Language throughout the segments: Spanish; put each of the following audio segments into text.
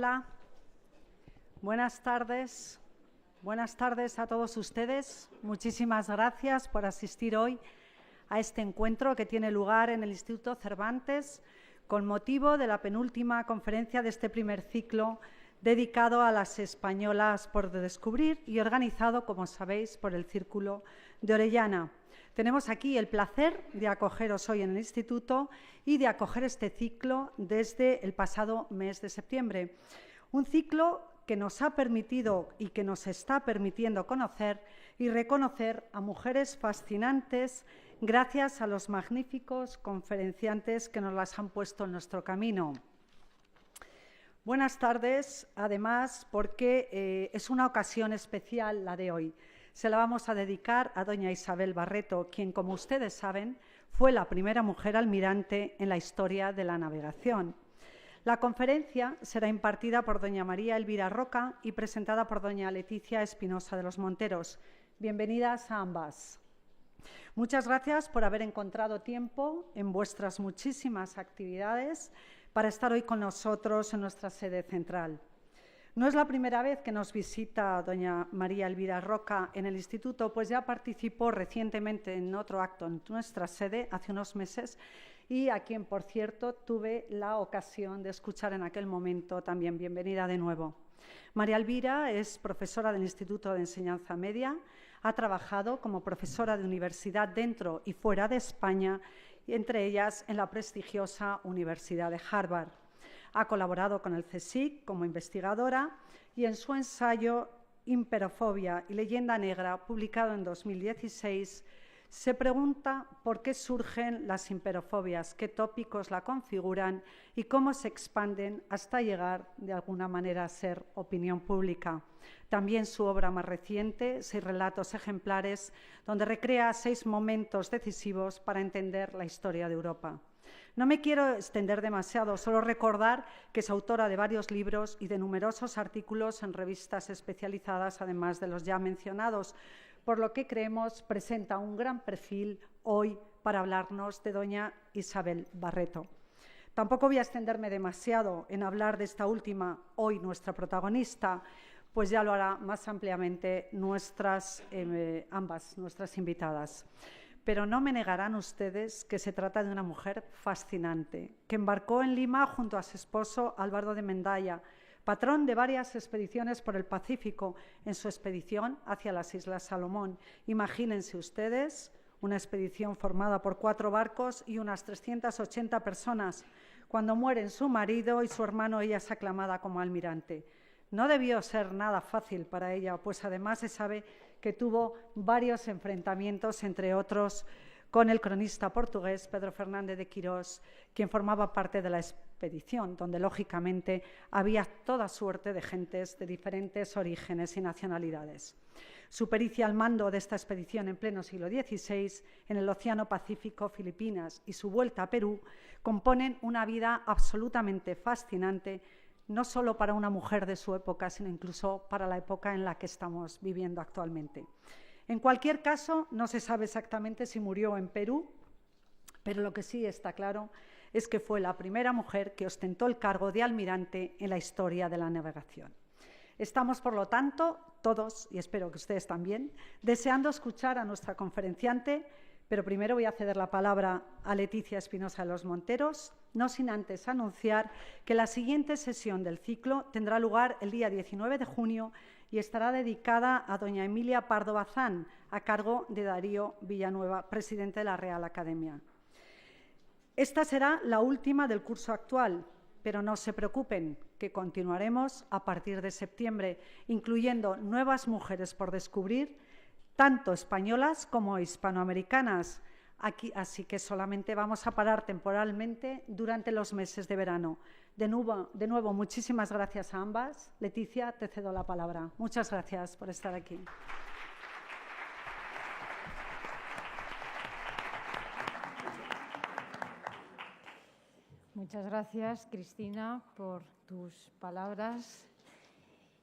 Hola, buenas tardes. Buenas tardes a todos ustedes. Muchísimas gracias por asistir hoy a este encuentro que tiene lugar en el Instituto Cervantes con motivo de la penúltima conferencia de este primer ciclo dedicado a las españolas por descubrir y organizado, como sabéis, por el Círculo de Orellana. Tenemos aquí el placer de acogeros hoy en el Instituto y de acoger este ciclo desde el pasado mes de septiembre. Un ciclo que nos ha permitido y que nos está permitiendo conocer y reconocer a mujeres fascinantes gracias a los magníficos conferenciantes que nos las han puesto en nuestro camino. Buenas tardes, además, porque es una ocasión especial la de hoy. Se la vamos a dedicar a doña Isabel Barreto, quien, como ustedes saben, fue la primera mujer almirante en la historia de la navegación. La conferencia será impartida por doña María Elvira Roca y presentada por doña Leticia Espinosa de los Monteros. Bienvenidas a ambas. Muchas gracias por haber encontrado tiempo en vuestras muchísimas actividades para estar hoy con nosotros en nuestra sede central. No es la primera vez que nos visita doña María Elvira Roca en el Instituto, pues ya participó recientemente en otro acto en nuestra sede hace unos meses y a quien, por cierto, tuve la ocasión de escuchar en aquel momento también. Bienvenida de nuevo. María Elvira es profesora del Instituto de Enseñanza Media, ha trabajado como profesora de universidad dentro y fuera de España, y entre ellas en la prestigiosa Universidad de Harvard. Ha colaborado con el CSIC como investigadora y en su ensayo Imperofobia y leyenda negra, publicado en 2016, se pregunta por qué surgen las imperofobias, qué tópicos la configuran y cómo se expanden hasta llegar, de alguna manera, a ser opinión pública. También su obra más reciente, 6 relatos ejemplares, donde recrea 6 momentos decisivos para entender la historia de Europa. No me quiero extender demasiado, solo recordar que es autora de varios libros y de numerosos artículos en revistas especializadas, además de los ya mencionados, por lo que creemos presenta un gran perfil hoy para hablarnos de doña Isabel Barreto. Tampoco voy a extenderme demasiado en hablar de esta última, hoy nuestra protagonista, pues ya lo hará más ampliamente ambas nuestras invitadas. Pero no me negarán ustedes que se trata de una mujer fascinante, que embarcó en Lima junto a su esposo Álvaro de Mendaya, patrón de varias expediciones por el Pacífico, en su expedición hacia las Islas Salomón. Imagínense ustedes una expedición formada por 4 barcos y unas 380 personas. Cuando mueren su marido y su hermano, ella es aclamada como almirante. No debió ser nada fácil para ella, pues además se sabe que tuvo varios enfrentamientos, entre otros con el cronista portugués Pedro Fernández de Quirós, quien formaba parte de la expedición, donde lógicamente había toda suerte de gentes de diferentes orígenes y nacionalidades. Su pericia al mando de esta expedición en pleno siglo XVI, en el Océano Pacífico, Filipinas, y su vuelta a Perú, componen una vida absolutamente fascinante, no solo para una mujer de su época, sino incluso para la época en la que estamos viviendo actualmente. En cualquier caso, no se sabe exactamente si murió en Perú, pero lo que sí está claro es que fue la primera mujer que ostentó el cargo de almirante en la historia de la navegación. Estamos, por lo tanto, todos, y espero que ustedes también, deseando escuchar a nuestra conferenciante, pero primero voy a ceder la palabra a Leticia Espinosa de los Monteros, no sin antes anunciar que la siguiente sesión del ciclo tendrá lugar el día 19 de junio y estará dedicada a doña Emilia Pardo Bazán, a cargo de Darío Villanueva, presidente de la Real Academia. Esta será la última del curso actual, pero no se preocupen, que continuaremos a partir de septiembre, incluyendo nuevas mujeres por descubrir, tanto españolas como hispanoamericanas. Así que solamente vamos a parar temporalmente durante los meses de verano. De nuevo, muchísimas gracias a ambas. Leticia, te cedo la palabra. Muchas gracias por estar aquí. Muchas gracias, Cristina, por tus palabras.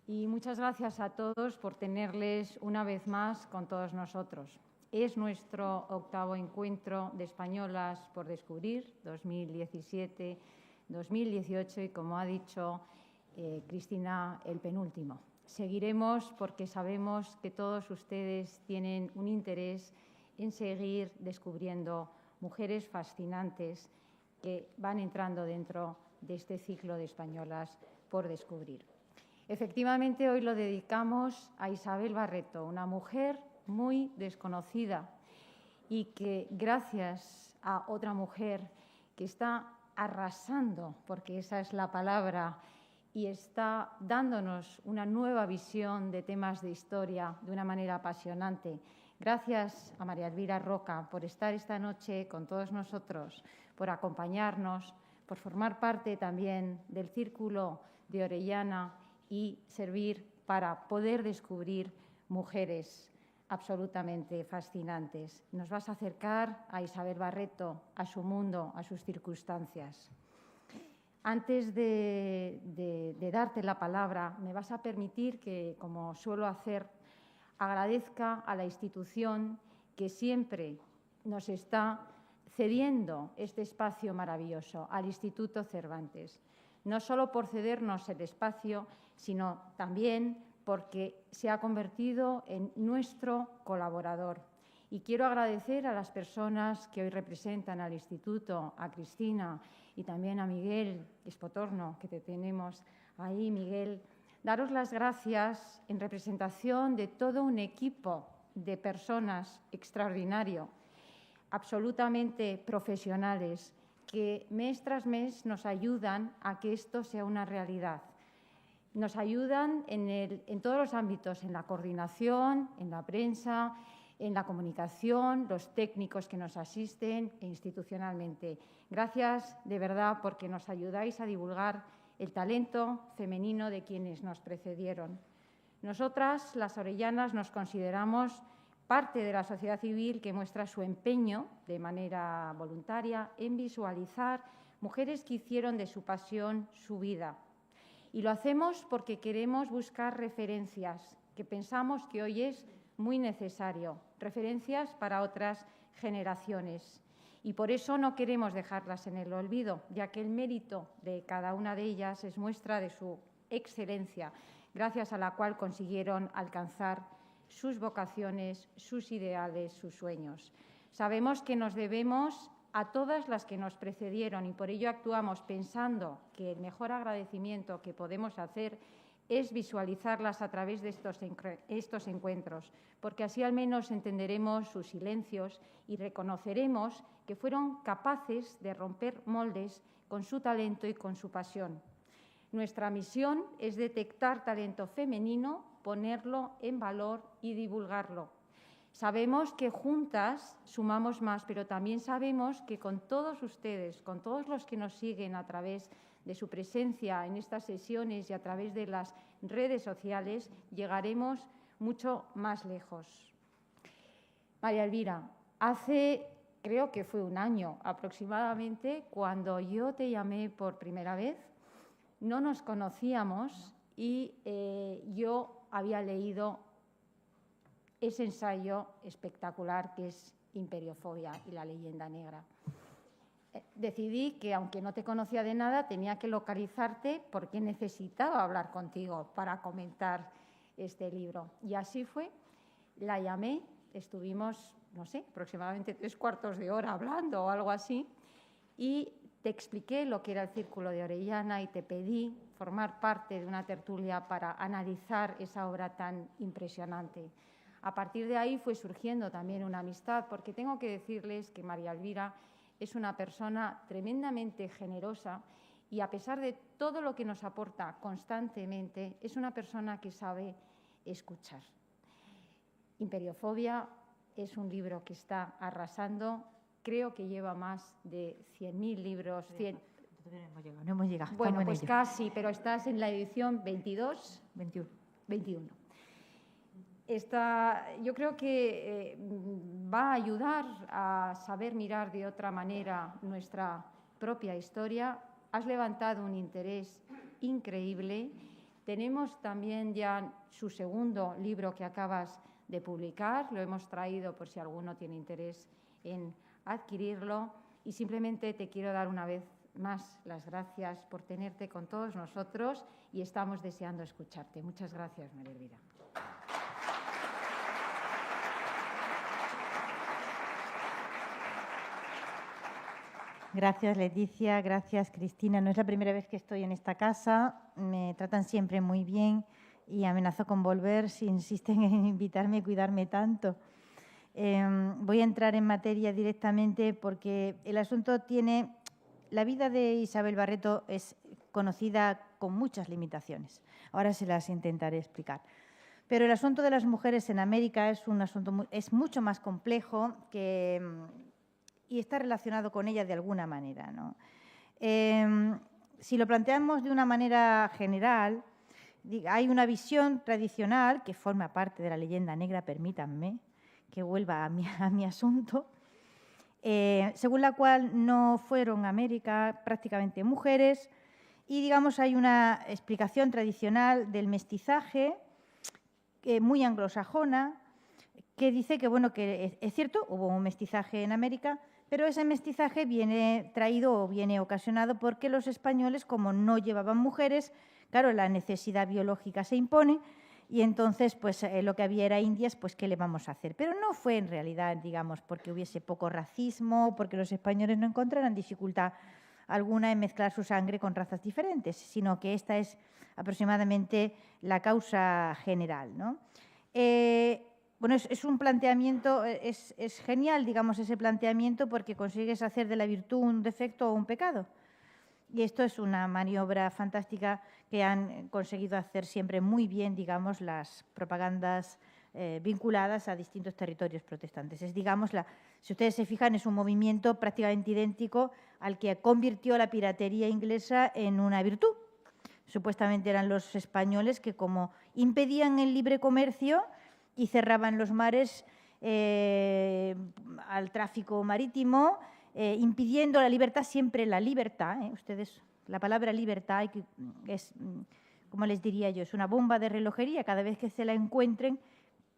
Y muchas gracias a todos por tenerles una vez más con todos nosotros. Es nuestro 8º encuentro de Españolas por Descubrir, 2017-2018, y como ha dicho Cristina el penúltimo. Seguiremos porque sabemos que todos ustedes tienen un interés en seguir descubriendo mujeres fascinantes que van entrando dentro de este ciclo de españolas por descubrir. Efectivamente, hoy lo dedicamos a Isabel Barreto, una mujer muy desconocida y que, gracias a otra mujer que está arrasando, porque esa es la palabra, y está dándonos una nueva visión de temas de historia de una manera apasionante. Gracias a María Elvira Roca por estar esta noche con todos nosotros, por acompañarnos, por formar parte también del Círculo de Orellana y servir para poder descubrir mujeres absolutamente fascinantes. Nos vas a acercar a Isabel Barreto, a su mundo, a sus circunstancias. Antes de darte la palabra, me vas a permitir que, como suelo hacer, agradezca a la institución que siempre nos está cediendo este espacio maravilloso, al Instituto Cervantes. No solo por cedernos el espacio, sino también porque se ha convertido en nuestro colaborador. Y quiero agradecer a las personas que hoy representan al Instituto, a Cristina y también a Miguel Espotorno, que te tenemos ahí, Miguel. Daros las gracias en representación de todo un equipo de personas extraordinario, absolutamente profesionales, que mes tras mes nos ayudan a que esto sea una realidad. Nos ayudan en todos los ámbitos, en la coordinación, en la prensa, en la comunicación, los técnicos que nos asisten e institucionalmente. Gracias de verdad porque nos ayudáis a divulgar el talento femenino de quienes nos precedieron. Nosotras, las orellanas, nos consideramos parte de la sociedad civil que muestra su empeño de manera voluntaria en visualizar mujeres que hicieron de su pasión su vida. Y lo hacemos porque queremos buscar referencias que pensamos que hoy es muy necesario, referencias para otras generaciones. Y por eso no queremos dejarlas en el olvido, ya que el mérito de cada una de ellas es muestra de su excelencia, gracias a la cual consiguieron alcanzar sus vocaciones, sus ideales, sus sueños. Sabemos que nos debemos a todas las que nos precedieron y por ello actuamos pensando que el mejor agradecimiento que podemos hacer es visualizarlas a través de estos encuentros, porque así al menos entenderemos sus silencios y reconoceremos que fueron capaces de romper moldes con su talento y con su pasión. Nuestra misión es detectar talento femenino, ponerlo en valor y divulgarlo. Sabemos que juntas sumamos más, pero también sabemos que con todos ustedes, con todos los que nos siguen a través de su presencia en estas sesiones y a través de las redes sociales, llegaremos mucho más lejos. María Elvira, hace, creo que fue un año aproximadamente, cuando yo te llamé por primera vez, no nos conocíamos y yo había leído ese ensayo espectacular que es Imperiofobia y la leyenda negra. Decidí que, aunque no te conocía de nada, tenía que localizarte porque necesitaba hablar contigo para comentar este libro. Y así fue, la llamé, estuvimos, no sé, aproximadamente 3/4 de hora hablando o algo así, y te expliqué lo que era el Círculo de Orellana y te pedí formar parte de una tertulia para analizar esa obra tan impresionante. A partir de ahí fue surgiendo también una amistad, porque tengo que decirles que María Elvira es una persona tremendamente generosa y, a pesar de todo lo que nos aporta constantemente, es una persona que sabe escuchar. Imperiofobia es un libro que está arrasando, creo que lleva más de 100.000 libros. No hemos llegado. Bueno, pues casi, pero estás en la edición 21. Yo creo que va a ayudar a saber mirar de otra manera nuestra propia historia. Has levantado un interés increíble. Tenemos también ya su segundo libro que acabas de publicar. Lo hemos traído por si alguno tiene interés en adquirirlo. Y simplemente te quiero dar una vez más las gracias por tenerte con todos nosotros y estamos deseando escucharte. Muchas gracias, María Elvira. Gracias, Leticia. Gracias, Cristina. No es la primera vez que estoy en esta casa. Me tratan siempre muy bien y amenazo con volver si insisten en invitarme y cuidarme tanto. Voy a entrar en materia directamente porque el asunto tiene... La vida de Isabel Barreto es conocida con muchas limitaciones. Ahora se las intentaré explicar. Pero el asunto de las mujeres en América es mucho más complejo y está relacionado con ella de alguna manera, ¿no? Si lo planteamos de una manera general, hay una visión tradicional que forma parte de la leyenda negra, permítanme que vuelva a mi asunto, según la cual no fueron a América prácticamente mujeres y, digamos, hay una explicación tradicional del mestizaje muy anglosajona que dice que, bueno, que es cierto, hubo un mestizaje en América, pero ese mestizaje viene traído o viene ocasionado porque los españoles, como no llevaban mujeres, claro, la necesidad biológica se impone y entonces pues lo que había era indias, pues ¿qué le vamos a hacer? Pero no fue en realidad, digamos, porque hubiese poco racismo, porque los españoles no encontraran dificultad alguna en mezclar su sangre con razas diferentes, sino que esta es aproximadamente la causa general, ¿no? Bueno, es un planteamiento, es genial, digamos, ese planteamiento porque consigues hacer de la virtud un defecto o un pecado. Y esto es una maniobra fantástica que han conseguido hacer siempre muy bien, digamos, las propagandas vinculadas a distintos territorios protestantes. Es, digamos, si ustedes se fijan, es un movimiento prácticamente idéntico al que convirtió la piratería inglesa en una virtud. Supuestamente eran los españoles que, como impedían el libre comercio y cerraban los mares al tráfico marítimo, impidiendo la libertad, siempre la libertad. Ustedes, la palabra libertad es, como les diría yo, es una bomba de relojería. Cada vez que se la encuentren,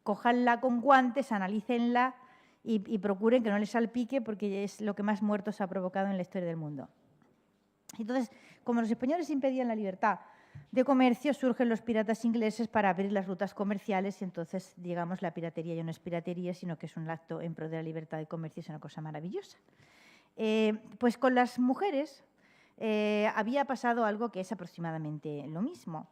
cójanla con guantes, analícenla y procuren que no les salpique porque es lo que más muertos ha provocado en la historia del mundo. Entonces, como los españoles impedían la libertad de comercio, surgen los piratas ingleses para abrir las rutas comerciales y entonces, digamos, la piratería ya no es piratería, sino que es un acto en pro de la libertad de comercio, es una cosa maravillosa. Pues con las mujeres había pasado algo que es aproximadamente lo mismo.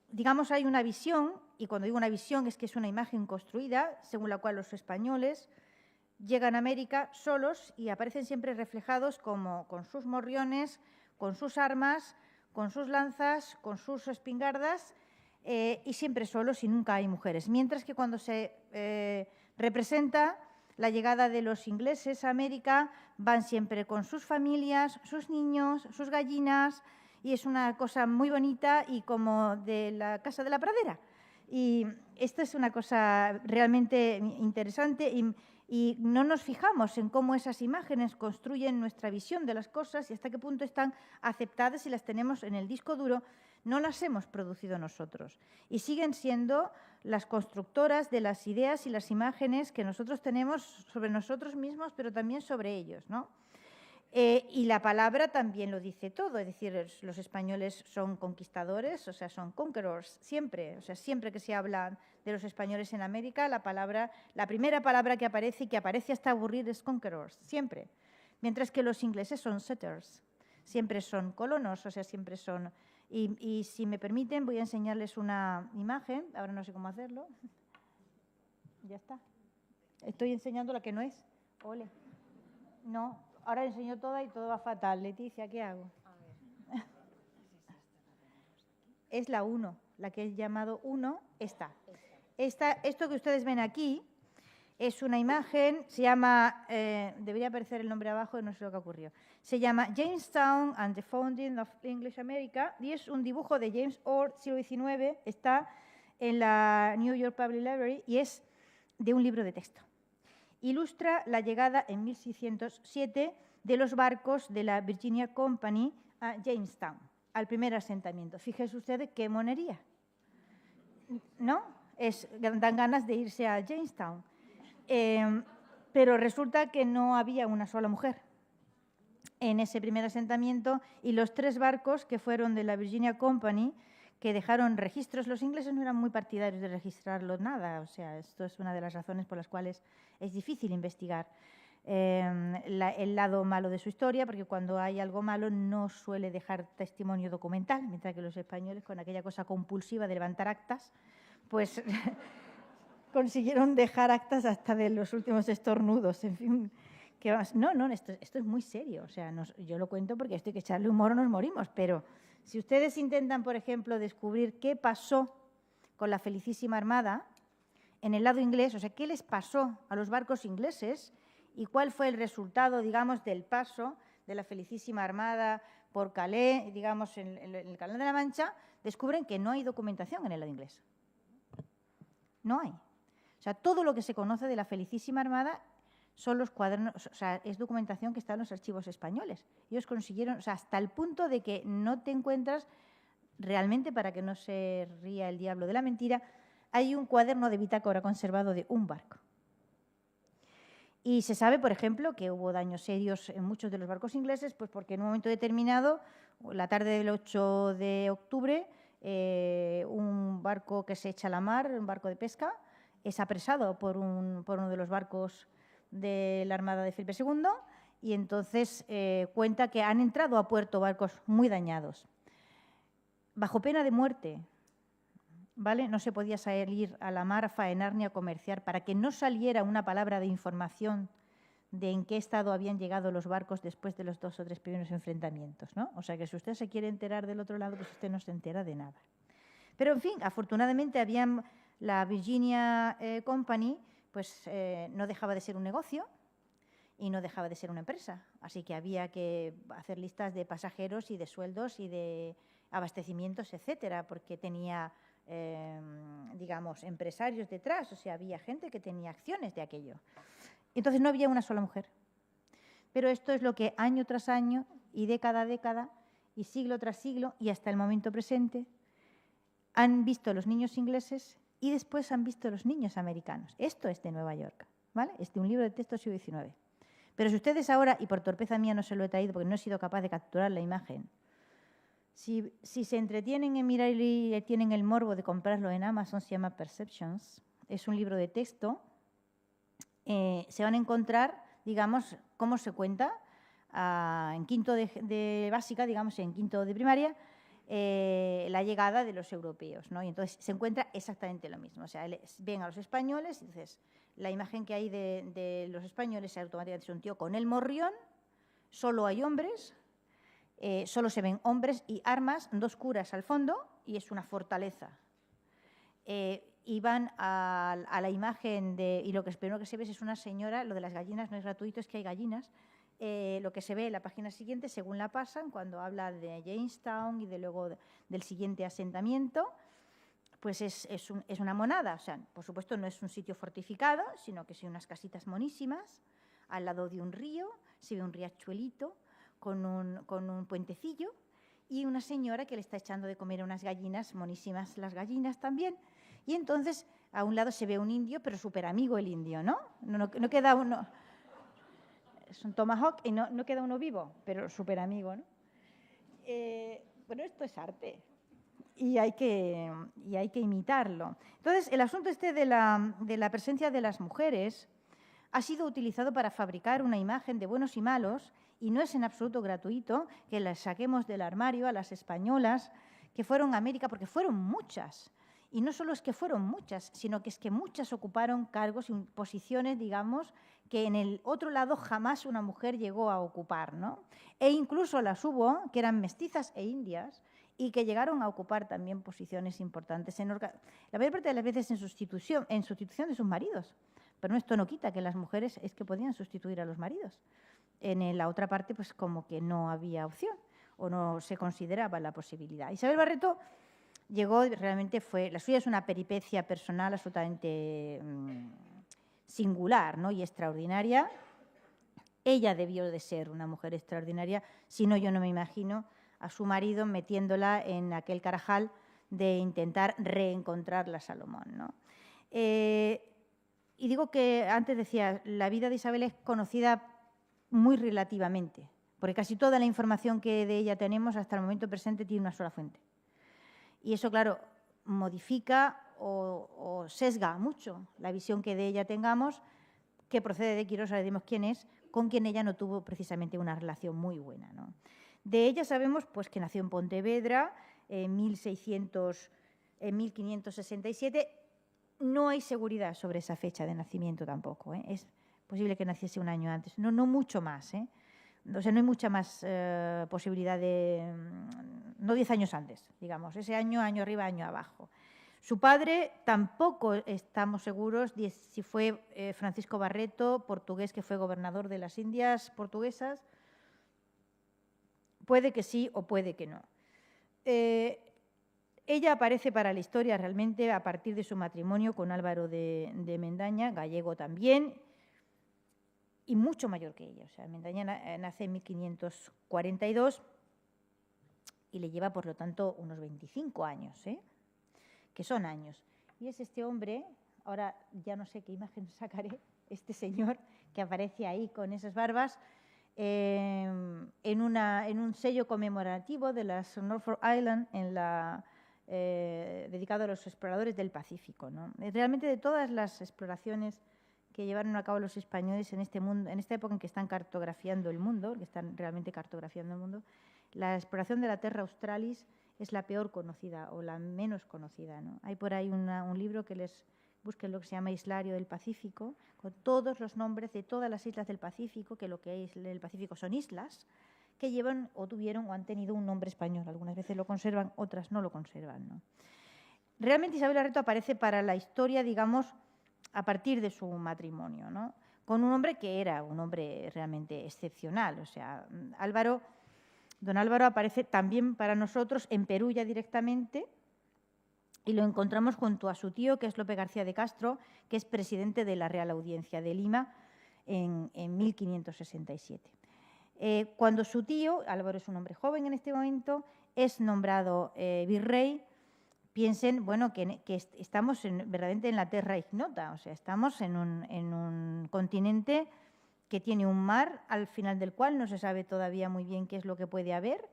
Digamos, hay una visión, y cuando digo una visión es que es una imagen construida, según la cual los españoles llegan a América solos y aparecen siempre reflejados como con sus morriones, con sus armas, con sus lanzas, con sus espingardas y siempre solos y nunca hay mujeres. Mientras que cuando se representa la llegada de los ingleses a América, van siempre con sus familias, sus niños, sus gallinas y es una cosa muy bonita y como de la Casa de la Pradera. Y esto es una cosa realmente interesante y no nos fijamos en cómo esas imágenes construyen nuestra visión de las cosas y hasta qué punto están aceptadas y las tenemos en el disco duro. No las hemos producido nosotros y siguen siendo las constructoras de las ideas y las imágenes que nosotros tenemos sobre nosotros mismos, pero también sobre ellos, ¿no? Y la palabra también lo dice todo, es decir, los españoles son conquistadores, o sea, son conquerors, siempre, o sea, siempre que se habla de los españoles en América, la primera palabra que aparece y que aparece hasta aburrir es conquerors, siempre, mientras que los ingleses son settlers, siempre son colonos, o sea, siempre son... Y si me permiten, voy a enseñarles una imagen, ahora no sé cómo hacerlo, ya está, estoy enseñando la que no es, ole, no. Ahora enseño toda y todo va fatal. Leticia, ¿qué hago? A ver. Es la 1, la que he llamado 1, esta. Esto que ustedes ven aquí es una imagen, se llama, debería aparecer el nombre abajo, no sé lo que ocurrió. Se llama Jamestown and the Founding of English America y es un dibujo de James Ord, siglo XIX, está en la New York Public Library y es de un libro de texto. Ilustra la llegada en 1607 de los barcos de la Virginia Company a Jamestown, al primer asentamiento. Fíjense ustedes qué monería, ¿no? Dan ganas de irse a Jamestown. Pero resulta que no había una sola mujer. en ese primer asentamiento, y los 3 barcos que fueron de la Virginia Company, que dejaron registros. Los ingleses no eran muy partidarios de registrarlo nada, o sea, esto es una de las razones por las cuales es difícil investigar el lado malo de su historia, porque cuando hay algo malo no suele dejar testimonio documental, mientras que los españoles, con aquella cosa compulsiva de levantar actas, pues consiguieron dejar actas hasta de los últimos estornudos, en fin. No, esto es muy serio, o sea, yo lo cuento porque esto hay que echarle humor o nos morimos, pero si ustedes intentan, por ejemplo, descubrir qué pasó con la Felicísima Armada en el lado inglés, o sea, qué les pasó a los barcos ingleses y cuál fue el resultado, digamos, del paso de la Felicísima Armada por Calais, digamos, en el Canal de la Mancha, descubren que no hay documentación en el lado inglés. No hay. O sea, todo lo que se conoce de la Felicísima Armada son los cuadernos, o sea, es documentación que está en los archivos españoles. Ellos consiguieron, o sea, hasta el punto de que no te encuentras realmente, para que no se ría el diablo de la mentira, hay un cuaderno de bitácora conservado de un barco. Y se sabe, por ejemplo, que hubo daños serios en muchos de los barcos ingleses, pues porque en un momento determinado, la tarde del 8 de octubre, un barco que se echa a la mar, un barco de pesca, es apresado por uno de los barcos de la Armada de Felipe II, y entonces cuenta que han entrado a puerto barcos muy dañados. Bajo pena de muerte, ¿vale? No se podía salir a la mar a faenar ni a comerciar para que no saliera una palabra de información de en qué estado habían llegado los barcos después de los 2 o 3 primeros enfrentamientos, ¿no? O sea que si usted se quiere enterar del otro lado, pues usted no se entera de nada. Pero, en fin, afortunadamente la Virginia Company pues no dejaba de ser un negocio y no dejaba de ser una empresa. Así que había que hacer listas de pasajeros y de sueldos y de abastecimientos, etcétera, porque tenía, digamos, empresarios detrás, o sea, había gente que tenía acciones de aquello. Entonces no había una sola mujer. Pero esto es lo que año tras año y década a década y siglo tras siglo y hasta el momento presente han visto los niños ingleses y después han visto los niños americanos. Esto es de Nueva York, ¿vale? Es de un libro de texto siglo XIX. Pero si ustedes ahora, y por torpeza mía no se lo he traído porque no he sido capaz de capturar la imagen, si se entretienen en mirar y tienen el morbo de comprarlo en Amazon, se llama Perceptions, es un libro de texto, se van a encontrar, digamos, cómo se cuenta en quinto de básica, digamos, en quinto de primaria, la llegada de los europeos, ¿no? Y entonces se encuentra exactamente lo mismo. O sea, ven a los españoles y entonces la imagen que hay de los españoles automáticamente es un tío con el morrión, solo hay hombres, solo se ven hombres y armas, 2 curas al fondo y es una fortaleza. Y van a la imagen y lo que primero que se ve es una señora, lo de las gallinas no es gratuito, es que hay gallinas. Lo que se ve en la página siguiente, según la pasan, cuando habla de Jamestown y luego del siguiente asentamiento, pues es una monada. O sea, por supuesto no es un sitio fortificado, sino que son unas casitas monísimas, al lado de un río, se ve un riachuelito con un puentecillo y una señora que le está echando de comer a unas gallinas, monísimas las gallinas también. Y entonces a un lado se ve un indio, pero súper amigo el indio, ¿no? No queda uno... Es un tomahawk y no queda uno vivo, pero súper amigo, ¿no? Bueno, esto es arte y hay que imitarlo. Entonces, el asunto de la presencia de las mujeres ha sido utilizado para fabricar una imagen de buenos y malos y no es en absoluto gratuito que las saquemos del armario a las españolas que fueron a América, porque fueron muchas. Y no solo es que fueron muchas, sino que es que muchas ocuparon cargos y posiciones, digamos, que en el otro lado jamás una mujer llegó a ocupar, ¿no? E incluso las hubo que eran mestizas e indias y que llegaron a ocupar también posiciones importantes, la mayor parte de las veces en sustitución de sus maridos. Pero esto no quita que las mujeres es que podían sustituir a los maridos. En la otra parte, pues como que no había opción o no se consideraba la posibilidad. Isabel Barreto llegó, realmente la suya es una peripecia personal absolutamente singular, ¿no? Y extraordinaria. Ella debió de ser una mujer extraordinaria, si no yo no me imagino a su marido metiéndola en aquel carajal de intentar reencontrar la Salomón, ¿no? Y digo que antes decía, la vida de Isabel es conocida muy relativamente, porque casi toda la información que de ella tenemos hasta el momento presente tiene una sola fuente. Y eso, claro, modifica o sesga mucho la visión que de ella tengamos, que procede de Quirós, sabemos quién es, con quien ella no tuvo precisamente una relación muy buena, ¿no? De ella sabemos pues, que nació en Pontevedra en 1567. No hay seguridad sobre esa fecha de nacimiento tampoco, ¿eh? Es posible que naciese un año antes, no mucho más, ¿eh? O sea, no hay mucha más posibilidad de, no 10 años antes, digamos, ese año arriba, año abajo. Su padre tampoco estamos seguros de si fue Francisco Barreto, portugués que fue gobernador de las Indias portuguesas. Puede que sí o puede que no. Ella aparece para la historia realmente a partir de su matrimonio con Álvaro de Mendaña, gallego también, y mucho mayor que ella. O sea, Mendaña nace en 1542 y le lleva, por lo tanto, unos 25 años, ¿eh? Que son años. Y es este hombre, ahora ya no sé qué imagen sacaré, este señor que aparece ahí con esas barbas, en un sello conmemorativo de las Norfolk Island, dedicado a los exploradores del Pacífico, ¿no? Realmente de todas las exploraciones que llevaron a cabo los españoles en este mundo, en esta época en que están cartografiando el mundo, que están realmente cartografiando el mundo, la exploración de la Terra Australis es la peor conocida o la menos conocida, ¿no? Hay por ahí un libro que les busquen, lo que se llama Islario del Pacífico, con todos los nombres de todas las islas del Pacífico, que lo que es el Pacífico son islas, que llevan o tuvieron o han tenido un nombre español. Algunas veces lo conservan, otras no lo conservan, ¿no? Realmente Isabel Barreto aparece para la historia, digamos, a partir de su matrimonio, ¿no? Con un hombre que era un hombre realmente excepcional. O sea, don Álvaro aparece también para nosotros en Perú ya directamente y lo encontramos junto a su tío, que es Lope García de Castro, que es presidente de la Real Audiencia de Lima en 1567. Cuando su tío, Álvaro es un hombre joven en este momento, es nombrado virrey, piensen, bueno, que estamos verdaderamente en la terra ignota, o sea, estamos en un continente que tiene un mar al final del cual no se sabe todavía muy bien qué es lo que puede haber,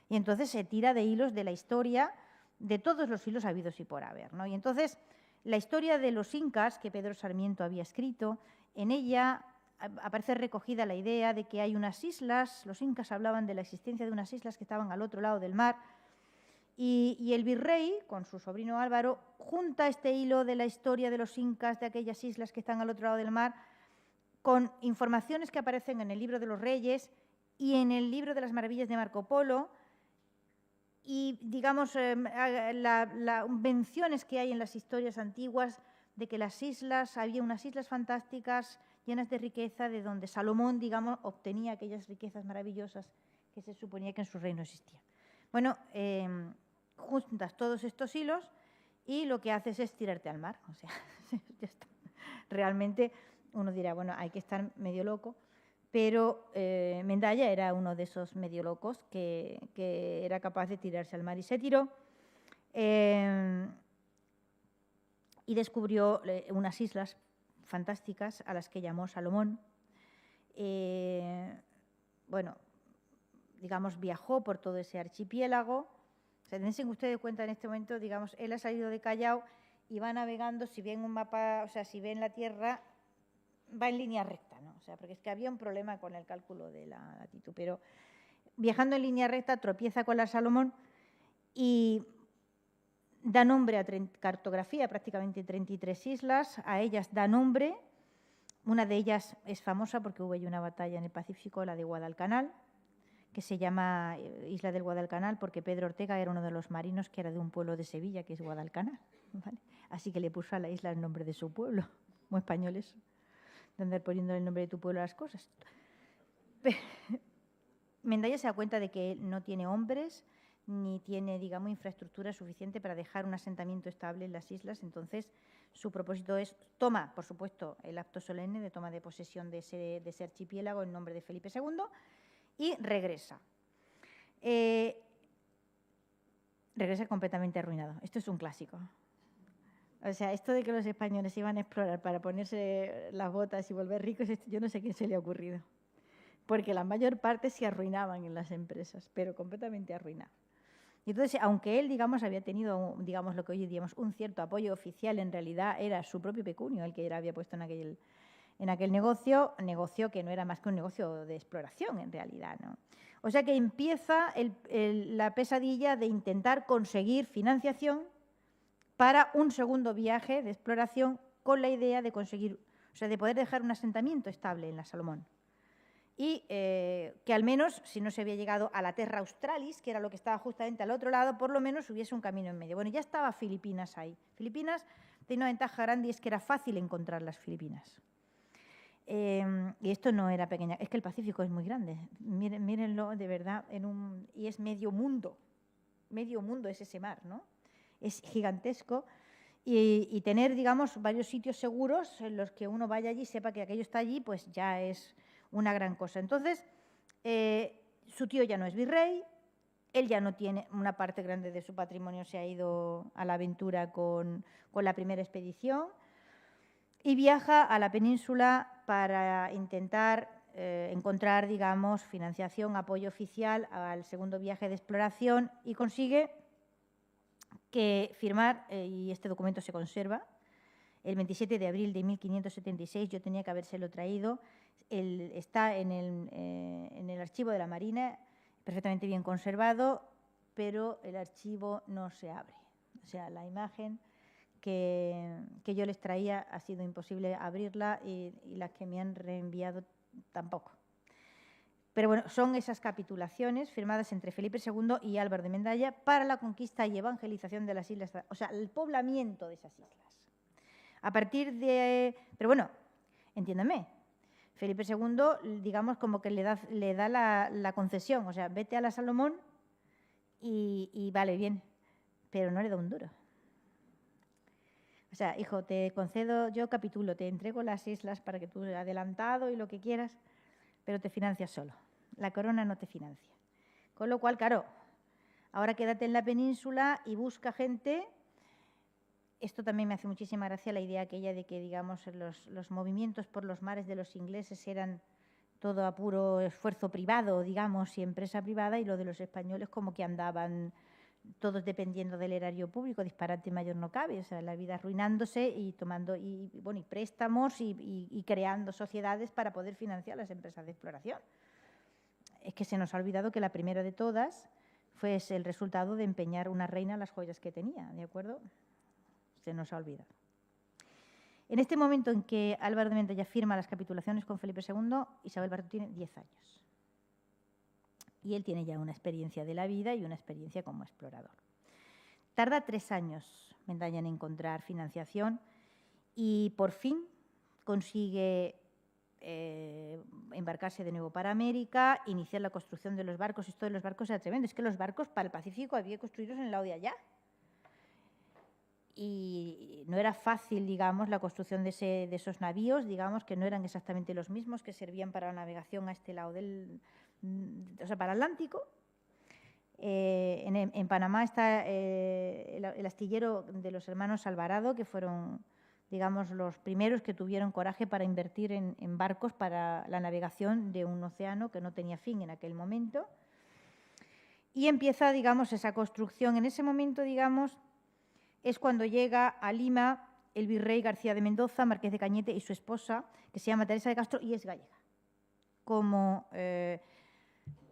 y entonces se tira de hilos de la historia, de todos los hilos habidos y por haber, ¿no? Y entonces la historia de los incas, que Pedro Sarmiento había escrito, en ella aparece recogida la idea de que hay unas islas, los incas hablaban de la existencia de unas islas que estaban al otro lado del mar, y el virrey, con su sobrino Álvaro, junta este hilo de la historia de los incas, de aquellas islas que están al otro lado del mar, con informaciones que aparecen en el libro de los Reyes y en el libro de las Maravillas de Marco Polo, y, digamos, las menciones que hay en las historias antiguas de que las islas, había unas islas fantásticas llenas de riqueza, de donde Salomón, digamos, obtenía aquellas riquezas maravillosas que se suponía que en su reino existían. Bueno, juntas todos estos hilos y lo que haces es tirarte al mar. O sea, ya está. Realmente uno dirá, bueno, hay que estar medio loco, pero Mendaña era uno de esos medio locos que era capaz de tirarse al mar y se tiró y descubrió unas islas fantásticas a las que llamó Salomón. Bueno, digamos, viajó por todo ese archipiélago. O sea, dense ustedes cuenta en este momento, digamos, él ha salido de Callao y va navegando, si ven un mapa, o sea, si ven la Tierra, va en línea recta, ¿no? O sea, porque es que había un problema con el cálculo de la latitud, pero viajando en línea recta tropieza con la Salomón y da nombre a cartografía, prácticamente 33 islas, a ellas da nombre, una de ellas es famosa porque hubo allí una batalla en el Pacífico, la de Guadalcanal, que se llama Isla del Guadalcanal porque Pedro Ortega era uno de los marinos que era de un pueblo de Sevilla, que es Guadalcanal, ¿vale? Así que le puso a la isla el nombre de su pueblo, muy españoles, de andar poniendo el nombre de tu pueblo a las cosas. Mendaña se da cuenta de que él no tiene hombres ni tiene, digamos, infraestructura suficiente para dejar un asentamiento estable en las islas, entonces su propósito es, toma, por supuesto, el acto solemne de toma de posesión de ese archipiélago en nombre de Felipe II y regresa. Regresa completamente arruinado. Esto es un clásico. O sea, esto de que los españoles iban a explorar para ponerse las botas y volver ricos, yo no sé quién se le ha ocurrido. porque la mayor parte se arruinaban en las empresas, pero completamente arruinaban. Y entonces, aunque él, digamos, había tenido, digamos, lo que hoy diríamos, un cierto apoyo oficial, en realidad era su propio pecunio el que él había puesto en aquel negocio que no era más que un negocio de exploración, en realidad, ¿no? O sea que empieza la pesadilla de intentar conseguir financiación para un segundo viaje de exploración con la idea de conseguir, o sea, de poder dejar un asentamiento estable en la Salomón. Y que al menos, si no se había llegado a la Terra Australis, que era lo que estaba justamente al otro lado, por lo menos hubiese un camino en medio. Bueno, ya estaba Filipinas ahí. Filipinas tenía una ventaja grande y es que era fácil encontrar las Filipinas. Y esto no era pequeña, es que el Pacífico es muy grande. Mírenlo de verdad, y es medio mundo es ese mar, ¿no? Es gigantesco. Y tener, digamos, varios sitios seguros en los que uno vaya allí y sepa que aquello está allí, pues ya es una gran cosa. Entonces, su tío ya no es virrey, él ya no tiene, una parte grande de su patrimonio se ha ido a la aventura con la primera expedición y viaja a la península para intentar encontrar, digamos, financiación, apoyo oficial al segundo viaje de exploración y consigue que firmar, y este documento se conserva, el 27 de abril de 1576, yo tenía que habérselo traído, está en el archivo de la Marina, perfectamente bien conservado, pero el archivo no se abre. O sea, la imagen que yo les traía ha sido imposible abrirla y las que me han reenviado tampoco. Pero bueno, son esas capitulaciones firmadas entre Felipe II y Álvaro de Mendaya para la conquista y evangelización de las islas, o sea, el poblamiento de esas islas. A partir de... Pero bueno, entiéndame, Felipe II, digamos, como que le da la concesión, o sea, vete a la Salomón y vale, bien, pero no le da un duro. O sea, hijo, te concedo, yo capitulo, te entrego las islas para que tú adelantado y lo que quieras, pero te financias solo. La corona no te financia. Con lo cual, claro, ahora quédate en la península y busca gente. Esto también me hace muchísima gracia la idea aquella de que, digamos, los movimientos por los mares de los ingleses eran todo a puro esfuerzo privado, digamos, y empresa privada, y lo de los españoles como que andaban todos dependiendo del erario público, disparate mayor no cabe, o sea, la vida arruinándose y tomando y préstamos y creando sociedades para poder financiar las empresas de exploración. Es que se nos ha olvidado que la primera de todas fue el resultado de empeñar una reina las joyas que tenía, ¿de acuerdo? Se nos ha olvidado. En este momento en que Álvaro de Mendaya firma las capitulaciones con Felipe II, Isabel Barreto tiene 10 años. Y él tiene ya una experiencia de la vida y una experiencia como explorador. Tarda 3 años Mendaya en encontrar financiación y por fin consigue embarcarse de nuevo para América, iniciar la construcción de los barcos. Esto de los barcos era tremendo. Es que los barcos para el Pacífico había que construirlos en el lado de allá. Y no era fácil, digamos, la construcción de esos navíos, digamos, que no eran exactamente los mismos que servían para la navegación a este lado o sea, para el Atlántico. En Panamá está el astillero de los hermanos Alvarado, que fueron, digamos, los primeros que tuvieron coraje para invertir en barcos para la navegación de un océano que no tenía fin en aquel momento. Y empieza, digamos, esa construcción. En ese momento, digamos, es cuando llega a Lima el virrey García de Mendoza, marqués de Cañete, y su esposa, que se llama Teresa de Castro y es gallega, como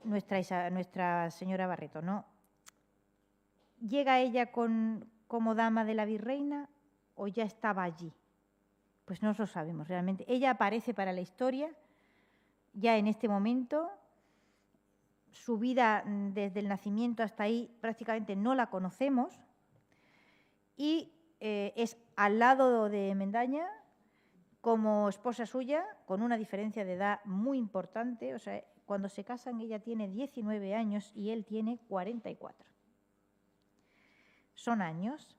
nuestra señora Barreto, ¿no? ¿Llega ella como dama de la virreina o ya estaba allí? Pues no lo sabemos realmente. Ella aparece para la historia ya en este momento. Su vida desde el nacimiento hasta ahí prácticamente no la conocemos. Y es al lado de Mendaña como esposa suya, con una diferencia de edad muy importante. O sea, cuando se casan ella tiene 19 años y él tiene 44. Son años.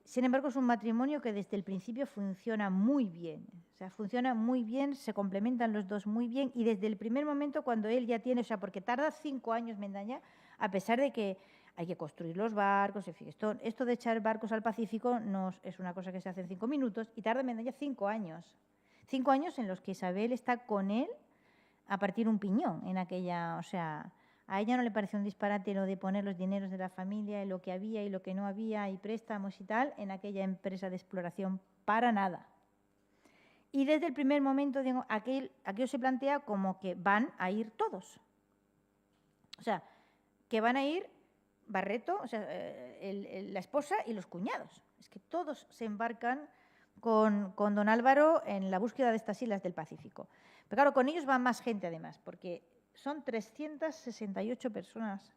Sin embargo, es un matrimonio que desde el principio funciona muy bien. O sea, funciona muy bien, se complementan los dos muy bien y desde el primer momento cuando él ya tiene, o sea, porque tarda 5 años Mendaña, a pesar de que hay que construir los barcos, en fin, esto de echar barcos al Pacífico no es una cosa que se hace en 5 minutos y tarda Mendaña 5 años. 5 años en los que Isabel está con él a partir un piñón en aquella, o sea, a ella no le pareció un disparate lo de poner los dineros de la familia y lo que había y lo que no había y préstamos y tal en aquella empresa de exploración, para nada. Y desde el primer momento, digo, aquello se plantea como que van a ir todos. O sea, que van a ir Barreto, o sea, la esposa y los cuñados. Es que todos se embarcan con don Álvaro en la búsqueda de estas islas del Pacífico. Pero claro, con ellos va más gente además, porque son 368 personas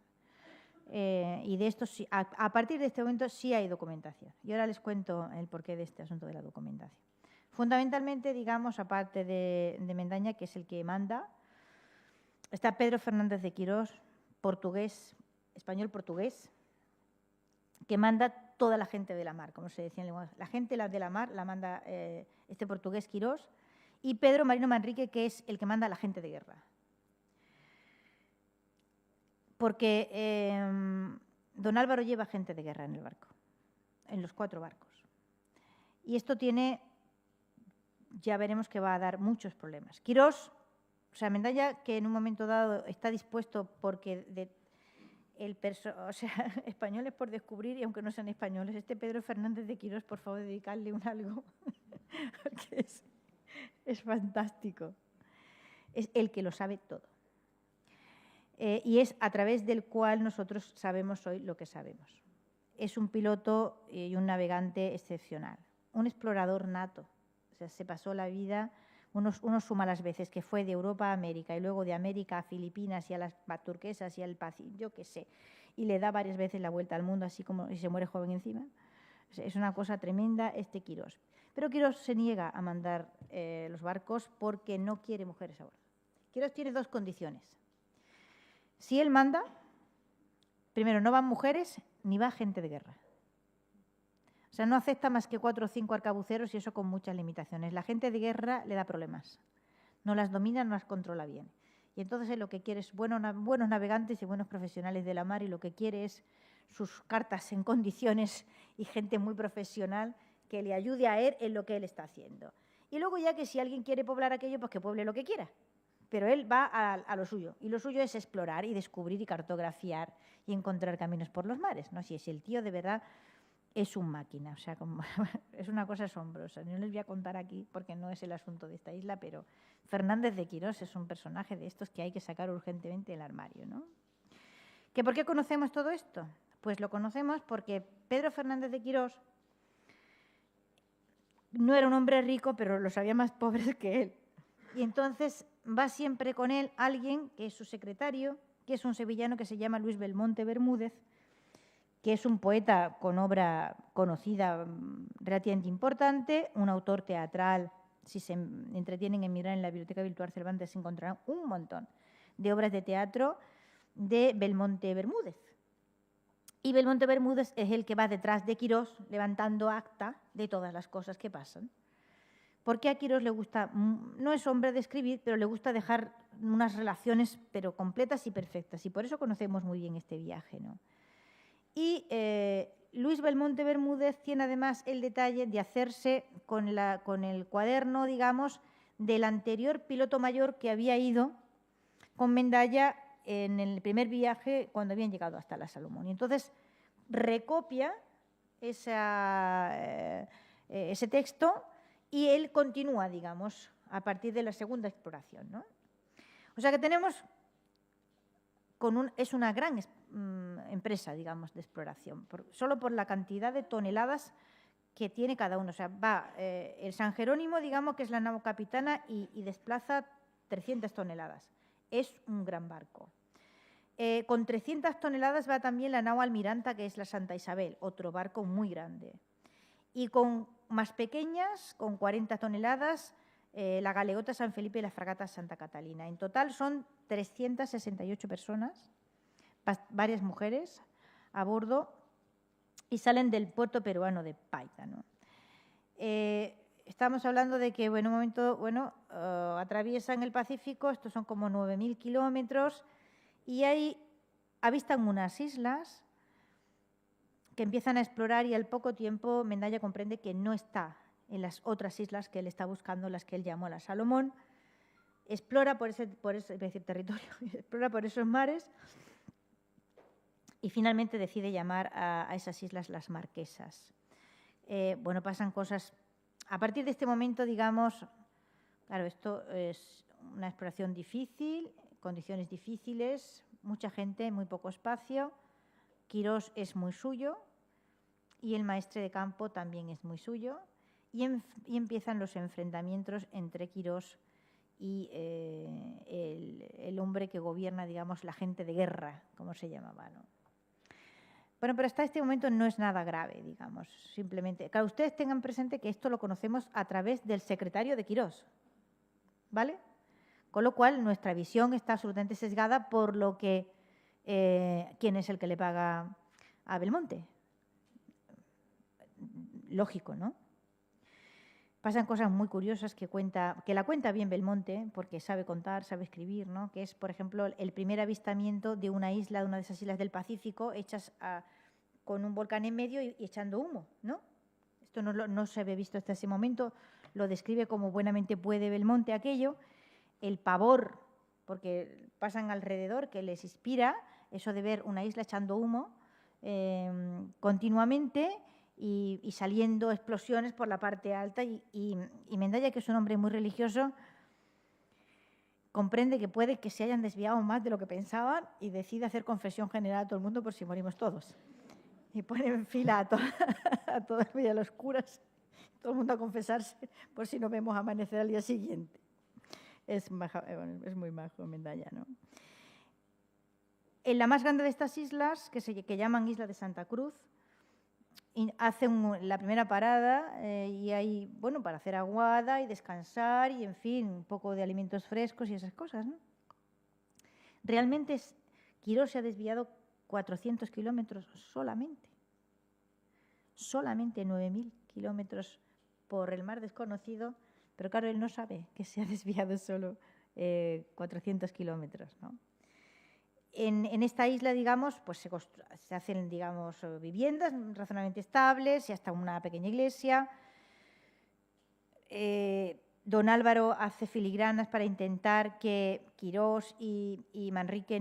y de estos, a partir de este momento sí hay documentación. Y ahora les cuento el porqué de este asunto de la documentación. Fundamentalmente, digamos, aparte de Mendaña, que es el que manda, está Pedro Fernández de Quirós, portugués, español-portugués, que manda toda la gente de la mar, como se decía en lenguaje. La gente de la mar la manda este portugués Quirós, y Pedro Marino Manrique, que es el que manda a la gente de guerra. Porque don Álvaro lleva gente de guerra en el barco, en los 4 barcos. Y esto tiene, ya veremos que va a dar muchos problemas. Quirós, o sea, Mendaña, que en un momento dado está dispuesto porque o sea, españoles por descubrir, y aunque no sean españoles, este Pedro Fernández de Quirós, por favor, dedicarle un algo, porque es fantástico. Es el que lo sabe todo. Y es a través del cual nosotros sabemos hoy lo que sabemos. Es un piloto y un navegante excepcional, un explorador nato. O sea, se pasó la vida, uno suma las veces que fue de Europa a América y luego de América a Filipinas y a las turquesas y al Pacífico, yo qué sé, y le da varias veces la vuelta al mundo, así como y se muere joven encima. O sea, es una cosa tremenda este Quirós. Pero Quirós se niega a mandar los barcos porque no quiere mujeres a bordo. Quirós tiene 2 condiciones. Si él manda, primero, no van mujeres ni va gente de guerra. O sea, no acepta más que 4 o 5 arcabuceros y eso con muchas limitaciones. La gente de guerra le da problemas. No las domina, no las controla bien. Y entonces él lo que quiere es buenos navegantes y buenos profesionales de la mar, y lo que quiere es sus cartas en condiciones y gente muy profesional que le ayude a él en lo que él está haciendo. Y luego ya que si alguien quiere poblar aquello, pues que pueble lo que quiera. Pero él va a lo suyo, y lo suyo es explorar y descubrir y cartografiar y encontrar caminos por los mares, ¿no? Si es el tío de verdad es un máquina, o sea, es una cosa asombrosa. No les voy a contar aquí porque no es el asunto de esta isla, pero Fernández de Quirós es un personaje de estos que hay que sacar urgentemente del armario, ¿no? ¿Que por qué conocemos todo esto? Pues lo conocemos porque Pedro Fernández de Quirós no era un hombre rico, pero los había más pobres que él. Y entonces va siempre con él alguien que es su secretario, que es un sevillano que se llama Luis Belmonte Bermúdez, que es un poeta con obra conocida, relativamente importante, un autor teatral. Si se entretienen en mirar en la Biblioteca Virtual Cervantes, se encontrarán un montón de obras de teatro de Belmonte Bermúdez. Y Belmonte Bermúdez es el que va detrás de Quirós levantando acta de todas las cosas que pasan. Porque a Quirós le gusta, no es hombre de escribir, pero le gusta dejar unas relaciones pero completas y perfectas. Y por eso conocemos muy bien este viaje, ¿no? Y Luis Belmonte Bermúdez tiene además el detalle de hacerse con el cuaderno, digamos, del anterior piloto mayor que había ido con Mendaña en el primer viaje cuando habían llegado hasta la Salomón. Y entonces recopia ese texto y él continúa, digamos, a partir de la segunda exploración, ¿no? O sea que tenemos, es una gran empresa, digamos, de exploración, solo por la cantidad de toneladas que tiene cada uno. O sea, va el San Jerónimo, digamos, que es la nao capitana y desplaza 300 toneladas. Es un gran barco. Con 300 toneladas va también la nao Almiranta, que es la Santa Isabel, otro barco muy grande. Y con más pequeñas, con 40 toneladas, la galeota San Felipe y la fragata Santa Catalina. En total son 368 personas, varias mujeres a bordo, y salen del puerto peruano de Paita, ¿no? Estamos hablando de que en un momento atraviesan el Pacífico, estos son como 9.000 kilómetros, y ahí avistan unas islas que empiezan a explorar, y al poco tiempo Mendaña comprende que no está en las otras islas que él está buscando, las que él llamó la Salomón, explora por ese territorio, explora por esos mares y finalmente decide llamar a esas islas las Marquesas. Bueno, pasan cosas. A partir de este momento, digamos, claro, esto es una exploración difícil, condiciones difíciles, mucha gente, muy poco espacio. Quirós es muy suyo y el maestre de campo también es muy suyo. Y empiezan los enfrentamientos entre Quirós y el hombre que gobierna, digamos, la gente de guerra, como se llamaba, ¿no? Bueno, pero hasta este momento no es nada grave, digamos, simplemente. Claro, ustedes tengan presente que esto lo conocemos a través del secretario de Quirós, ¿vale? Con lo cual, nuestra visión está absolutamente sesgada por lo que quién es el que le paga a Belmonte. Lógico, ¿no? Pasan cosas muy curiosas que la cuenta bien Belmonte, porque sabe contar, sabe escribir, ¿no? Que es, por ejemplo, el primer avistamiento de una isla, de una de esas islas del Pacífico, hechas con un volcán en medio y echando humo, ¿no? Esto no se había visto hasta ese momento, lo describe como buenamente puede Belmonte aquello, el pavor, porque pasan alrededor, que les inspira eso de ver una isla echando humo continuamente y saliendo explosiones por la parte alta y Mendaya, que es un hombre muy religioso, comprende que puede que se hayan desviado más de lo que pensaban y decide hacer confesión general a todo el mundo por si morimos todos. Y pone en fila a todas los curas, todo el mundo a confesarse por si no vemos amanecer al día siguiente. Es muy majo Mendaya, ¿no? En la más grande de estas islas, que llaman Isla de Santa Cruz, hacen la primera parada y hay, bueno, para hacer aguada y descansar y, en fin, un poco de alimentos frescos y esas cosas, ¿no? Realmente Quirós se ha desviado 400 kilómetros solamente. Solamente 9.000 kilómetros por el mar desconocido, pero claro, él no sabe que se ha desviado solo 400 kilómetros, ¿no? En esta isla, digamos, pues se hacen, digamos, viviendas razonablemente estables y hasta una pequeña iglesia. Don Álvaro hace filigranas para intentar que Quirós y Manrique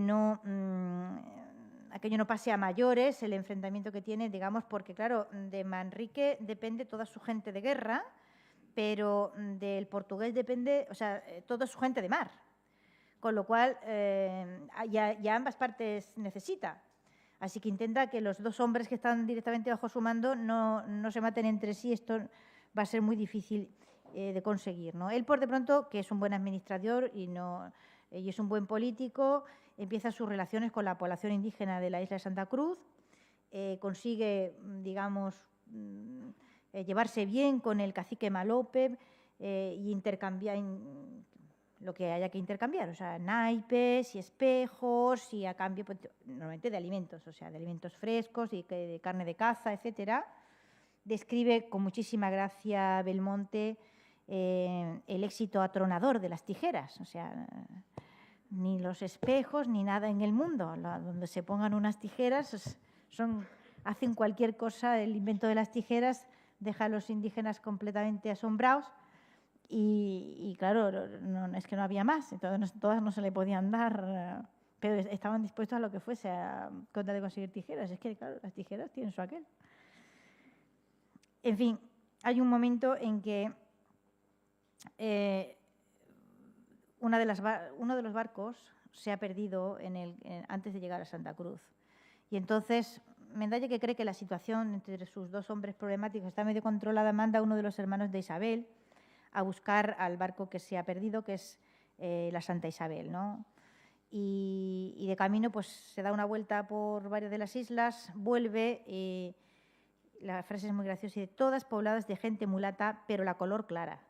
aquello no pase a mayores, el enfrentamiento que tiene, digamos, porque, claro, de Manrique depende toda su gente de guerra, pero del portugués depende, o sea, toda su gente de mar. Con lo cual, ya ambas partes necesita. Así que intenta que los dos hombres que están directamente bajo su mando no se maten entre sí. Esto va a ser muy difícil de conseguir, ¿no? Él, por de pronto, que es un buen administrador y es un buen político, empieza sus relaciones con la población indígena de la isla de Santa Cruz, consigue, digamos, llevarse bien con el cacique Malope y intercambiar lo que haya que intercambiar, o sea, naipes y espejos y a cambio, pues, normalmente de alimentos, o sea, de alimentos frescos y de carne de caza, etcétera. Describe con muchísima gracia Belmonte el éxito atronador de las tijeras, o sea, ni los espejos ni nada en el mundo, donde se pongan unas tijeras, hacen cualquier cosa, el invento de las tijeras deja a los indígenas completamente asombrados. Y claro, es que no había más, entonces todas no se le podían dar, pero estaban dispuestos a lo que fuese a contar de conseguir tijeras. Es que, claro, las tijeras tienen su aquel. En fin, hay un momento en que uno de los barcos se ha perdido antes de llegar a Santa Cruz. Y entonces Mendaya, que cree que la situación entre sus dos hombres problemáticos está medio controlada, manda a uno de los hermanos de Isabel a buscar al barco que se ha perdido, que es la Santa Isabel, ¿no? Y de camino pues se da una vuelta por varias de las islas, vuelve y la frase es muy graciosa, dice, todas pobladas de gente mulata, pero la color clara.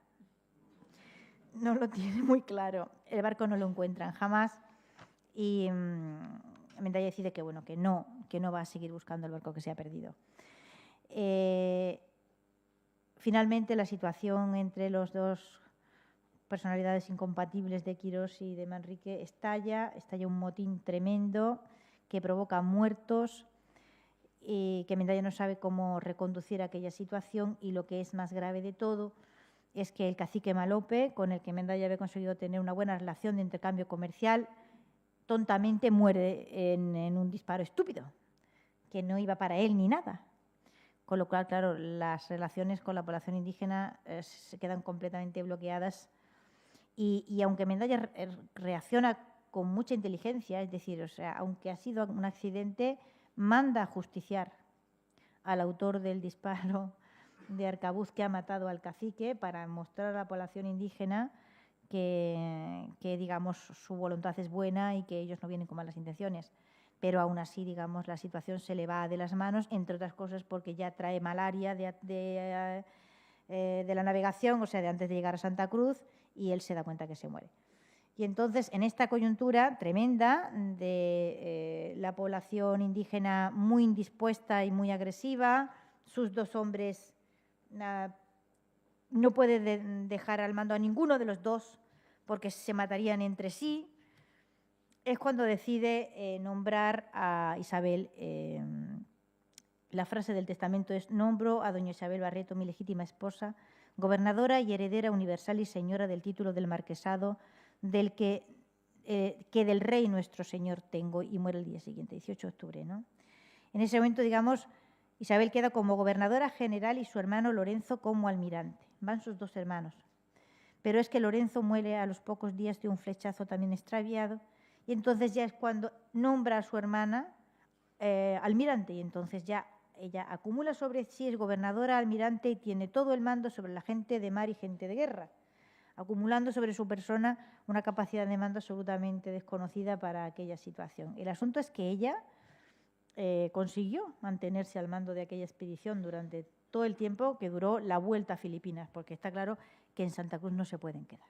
No lo tiene muy claro, el barco no lo encuentran jamás y Mendaya decide que, bueno, que no va a seguir buscando el barco que se ha perdido. Finalmente, la situación entre los dos personalidades incompatibles de Quirós y de Manrique estalla un motín tremendo que provoca muertos y que Mendaya no sabe cómo reconducir aquella situación y lo que es más grave de todo, es que el cacique Malope, con el que Mendaya había conseguido tener una buena relación de intercambio comercial, tontamente muere en un disparo estúpido, que no iba para él ni nada. Con lo cual, claro, las relaciones con la población indígena se quedan completamente bloqueadas. Y aunque Mendaya reacciona con mucha inteligencia, es decir, o sea, aunque ha sido un accidente, manda a justiciar al autor del disparo de arcabuz que ha matado al cacique para mostrar a la población indígena que, digamos, su voluntad es buena y que ellos no vienen con malas intenciones. Pero aún así, digamos, la situación se le va de las manos, entre otras cosas porque ya trae malaria de la navegación, o sea, de antes de llegar a Santa Cruz, y él se da cuenta que se muere. Y entonces, en esta coyuntura tremenda de la población indígena muy indispuesta y muy agresiva, sus dos hombres no puede dejar al mando a ninguno de los dos porque se matarían entre sí, es cuando decide nombrar a Isabel. La frase del testamento es: nombro a doña Isabel Barreto, mi legítima esposa, gobernadora y heredera universal y señora del título del marquesado del que del rey nuestro señor tengo, y muere el día siguiente, 18 de octubre, ¿no? En ese momento, digamos, Isabel queda como gobernadora general y su hermano Lorenzo como almirante. Van sus dos hermanos. Pero es que Lorenzo muere a los pocos días de un flechazo también extraviado, y entonces ya es cuando nombra a su hermana almirante, y entonces ya ella acumula sobre sí, es gobernadora, almirante, y tiene todo el mando sobre la gente de mar y gente de guerra, acumulando sobre su persona una capacidad de mando absolutamente desconocida para aquella situación. El asunto es que ella consiguió mantenerse al mando de aquella expedición durante todo el tiempo que duró la vuelta a Filipinas, porque está claro que en Santa Cruz no se pueden quedar.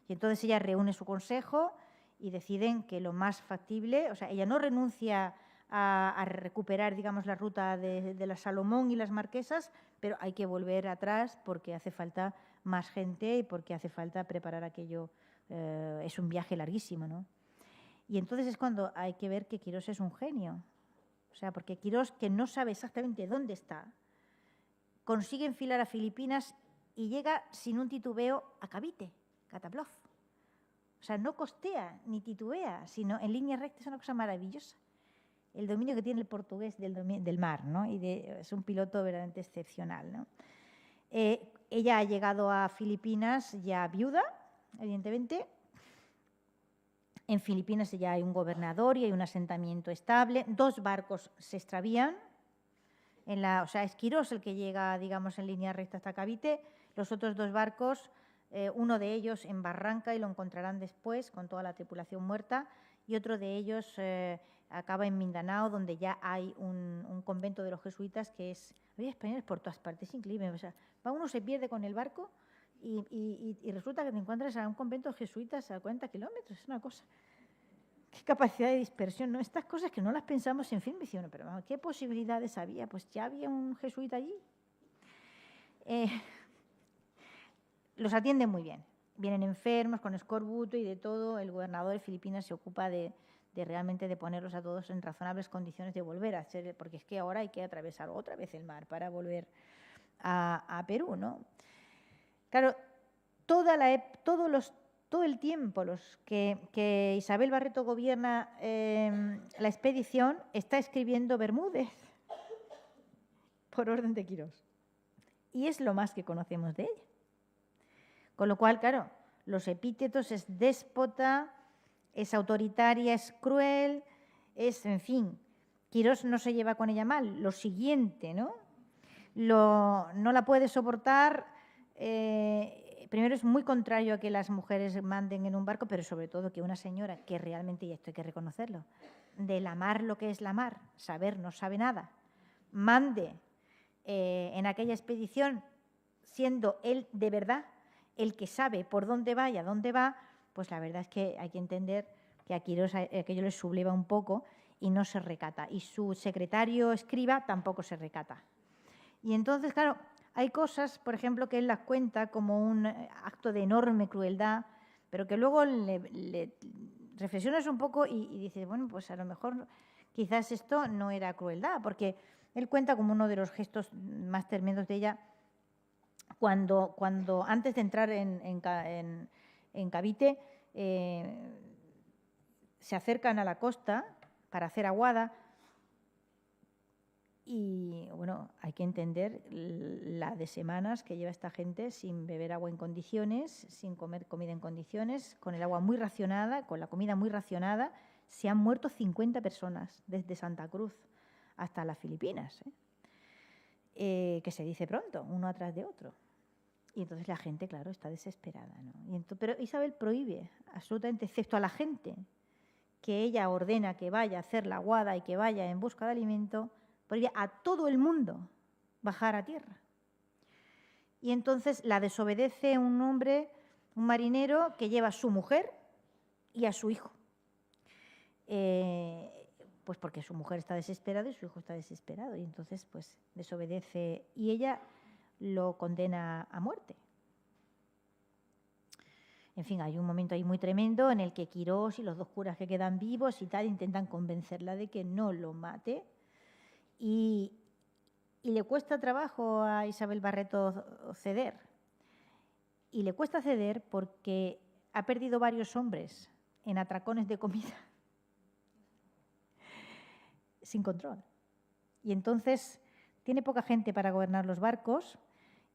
Y entonces ella reúne su consejo y deciden que lo más factible, o sea, ella no renuncia a recuperar, digamos, la ruta de la Salomón y las Marquesas, pero hay que volver atrás porque hace falta más gente y porque hace falta preparar aquello. Es un viaje larguísimo, ¿no? Y entonces es cuando hay que ver que Quirós es un genio. O sea, porque Quirós, que no sabe exactamente dónde está, consigue enfilar a Filipinas y llega sin un titubeo a Cavite, Cataplof. O sea, no costea ni titubea, sino en línea recta. Es una cosa maravillosa. El dominio que tiene el portugués del mar, ¿no? Es un piloto verdaderamente excepcional, ¿no? Ella ha llegado a Filipinas ya viuda, evidentemente. En Filipinas ya hay un gobernador y hay un asentamiento estable. 2 barcos se extravían. O sea, es Quirós el que llega, digamos, en línea recta hasta Cavite. Los otros 2 barcos, uno de ellos en Barranca, y lo encontrarán después con toda la tripulación muerta, y otro de ellos acaba en Mindanao, donde ya hay un convento de los jesuitas que es... Había españoles por todas partes, increíble. O sea, uno se pierde con el barco y resulta que te encuentras a un convento de jesuitas a 40 kilómetros. Es una cosa... Qué capacidad de dispersión, ¿no? Estas cosas que no las pensamos en film, decían, pero vamos, ¿qué posibilidades había? Pues ya había un jesuita allí. Los atienden muy bien. Vienen enfermos, con escorbuto y de todo. El gobernador de Filipinas se ocupa de realmente de ponerlos a todos en razonables condiciones de volver a ser, porque es que ahora hay que atravesar otra vez el mar para volver a Perú, ¿no? Claro, todo el tiempo que Isabel Barreto gobierna la expedición, está escribiendo Bermúdez por orden de Quirós. Y es lo más que conocemos de ella. Con lo cual, claro, los epítetos: es déspota, es autoritaria, es cruel, en fin, Quirós no se lleva con ella mal. Lo siguiente, ¿no? No la puede soportar. Primero, es muy contrario a que las mujeres manden en un barco, pero sobre todo que una señora que realmente, y esto hay que reconocerlo, de la mar, lo que es la mar, saber no sabe nada, mande en aquella expedición, siendo él de verdad el que sabe por dónde va y a dónde va, pues la verdad es que hay que entender que a Quirós aquello le subleva un poco y no se recata. Y su secretario escriba tampoco se recata. Y entonces, claro, hay cosas, por ejemplo, que él las cuenta como un acto de enorme crueldad, pero que luego le reflexionas un poco y dices, bueno, pues a lo mejor quizás esto no era crueldad, porque él cuenta como uno de los gestos más tremendos de ella, cuando antes de entrar en Cavite, se acercan a la costa para hacer aguada y, bueno, hay que entender la de semanas que lleva esta gente sin beber agua en condiciones, sin comer comida en condiciones, con el agua muy racionada, con la comida muy racionada. Se han muerto 50 personas desde Santa Cruz hasta las Filipinas, que se dice pronto, uno atrás de otro. Y entonces la gente, claro, está desesperada, ¿no? Pero Isabel prohíbe absolutamente, excepto a la gente, que ella ordena que vaya a hacer la aguada y que vaya en busca de alimento, prohíbe a todo el mundo bajar a tierra. Y entonces la desobedece un hombre, un marinero, que lleva a su mujer y a su hijo. Pues porque su mujer está desesperada y su hijo está desesperado. Y entonces pues desobedece y ella lo condena a muerte. En fin, hay un momento ahí muy tremendo en el que Quirós y los dos curas que quedan vivos y tal intentan convencerla de que no lo mate. Y le cuesta trabajo a Isabel Barreto ceder. Y le cuesta ceder porque ha perdido varios hombres en atracones de comida sin control. Y entonces tiene poca gente para gobernar los barcos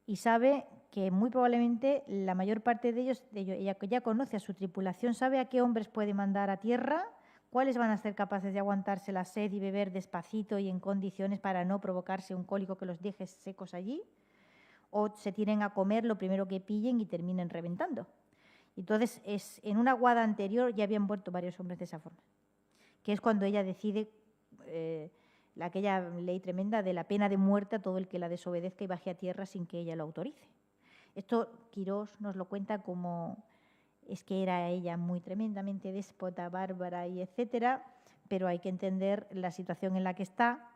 y sabe que muy probablemente la mayor parte de ellos, ella ya conoce a su tripulación, sabe a qué hombres puede mandar a tierra, cuáles van a ser capaces de aguantarse la sed y beber despacito y en condiciones para no provocarse un cólico que los deje secos allí, o se tienen a comer lo primero que pillen y terminen reventando. Entonces, en una aguada anterior ya habían muerto varios hombres de esa forma, que es cuando ella decide aquella ley tremenda de la pena de muerte a todo el que la desobedezca y baje a tierra sin que ella lo autorice. Esto Quirós nos lo cuenta como es que era ella muy tremendamente déspota, bárbara y etcétera, pero hay que entender la situación en la que está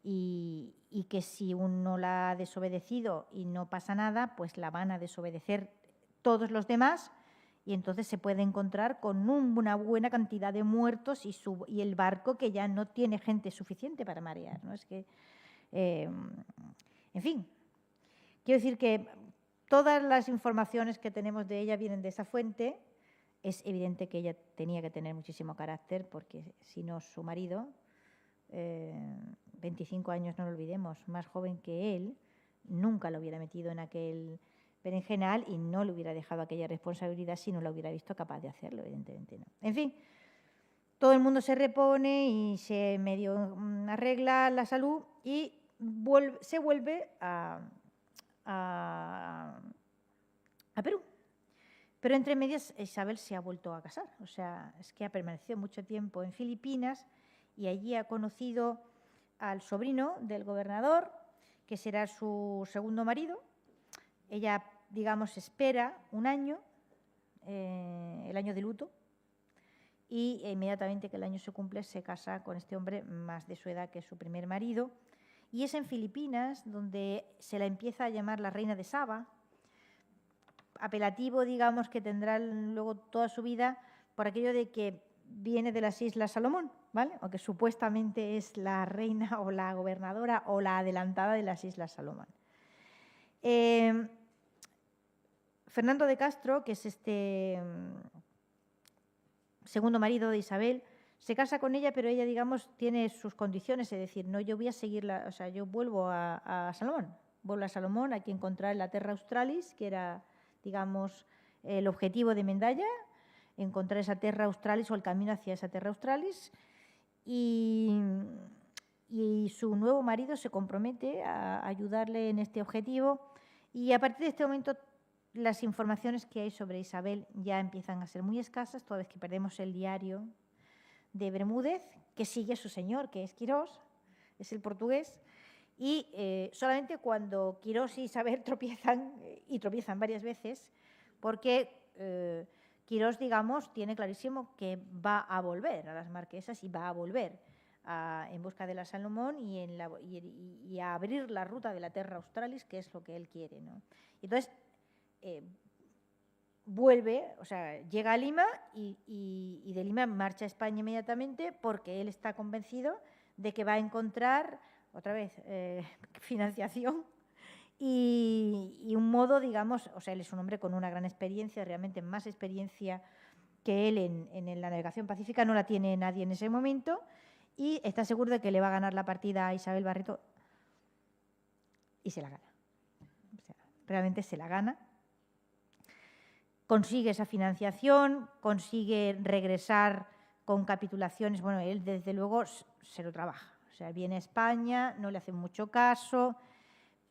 y que si uno la ha desobedecido y no pasa nada, pues la van a desobedecer todos los demás y entonces se puede encontrar con una buena cantidad de muertos y el barco que ya no tiene gente suficiente para marear, ¿no? Es que, en fin, quiero decir que todas las informaciones que tenemos de ella vienen de esa fuente. Es evidente que ella tenía que tener muchísimo carácter porque si no su marido, 25 años no lo olvidemos, más joven que él, nunca lo hubiera metido en aquel berenjenal y no le hubiera dejado aquella responsabilidad si no lo hubiera visto capaz de hacerlo, evidentemente no. En fin, todo el mundo se repone y se medio arregla la salud y se vuelve a Perú. Pero entre medias Isabel se ha vuelto a casar, o sea, es que ha permanecido mucho tiempo en Filipinas y allí ha conocido al sobrino del gobernador, que será su segundo marido. Ella, digamos, espera un año, el año de luto, y inmediatamente que el año se cumple se casa con este hombre más de su edad que su primer marido. Y es en Filipinas donde se la empieza a llamar la reina de Saba, apelativo, digamos, que tendrá luego toda su vida por aquello de que viene de las Islas Salomón, ¿vale? O que supuestamente es la reina o la gobernadora o la adelantada de las Islas Salomón. Fernando de Castro, que es este segundo marido de Isabel, se casa con ella, pero ella, digamos, tiene sus condiciones, es decir, no, yo voy a seguirla, o sea, yo vuelvo a Salomón, vuelvo a Salomón, hay que encontrar la Terra Australis, que era, digamos, el objetivo de Mendaya, encontrar esa Terra Australis o el camino hacia esa Terra Australis, y su nuevo marido se compromete a ayudarle en este objetivo, y a partir de este momento las informaciones que hay sobre Isabel ya empiezan a ser muy escasas, toda vez que perdemos el diario de Bermúdez, que sigue a su señor, que es Quirós, es el portugués, y solamente cuando Quirós y Isabel tropiezan, y tropiezan varias veces, porque Quirós, digamos, tiene clarísimo que va a volver a las Marquesas y va a volver en busca de la Salomón y a abrir la ruta de la Terra Australis, que es lo que él quiere, ¿no? Entonces, vuelve, o sea, llega a Lima y de Lima marcha a España inmediatamente porque él está convencido de que va a encontrar, otra vez, financiación y un modo, digamos, o sea, él es un hombre con una gran experiencia, realmente más experiencia que él en la navegación pacífica, no la tiene nadie en ese momento, y está seguro de que le va a ganar la partida a Isabel Barreto y se la gana. O sea, realmente se la gana. Consigue esa financiación, consigue regresar con capitulaciones. Bueno, él desde luego se lo trabaja. O sea, viene a España, no le hacen mucho caso,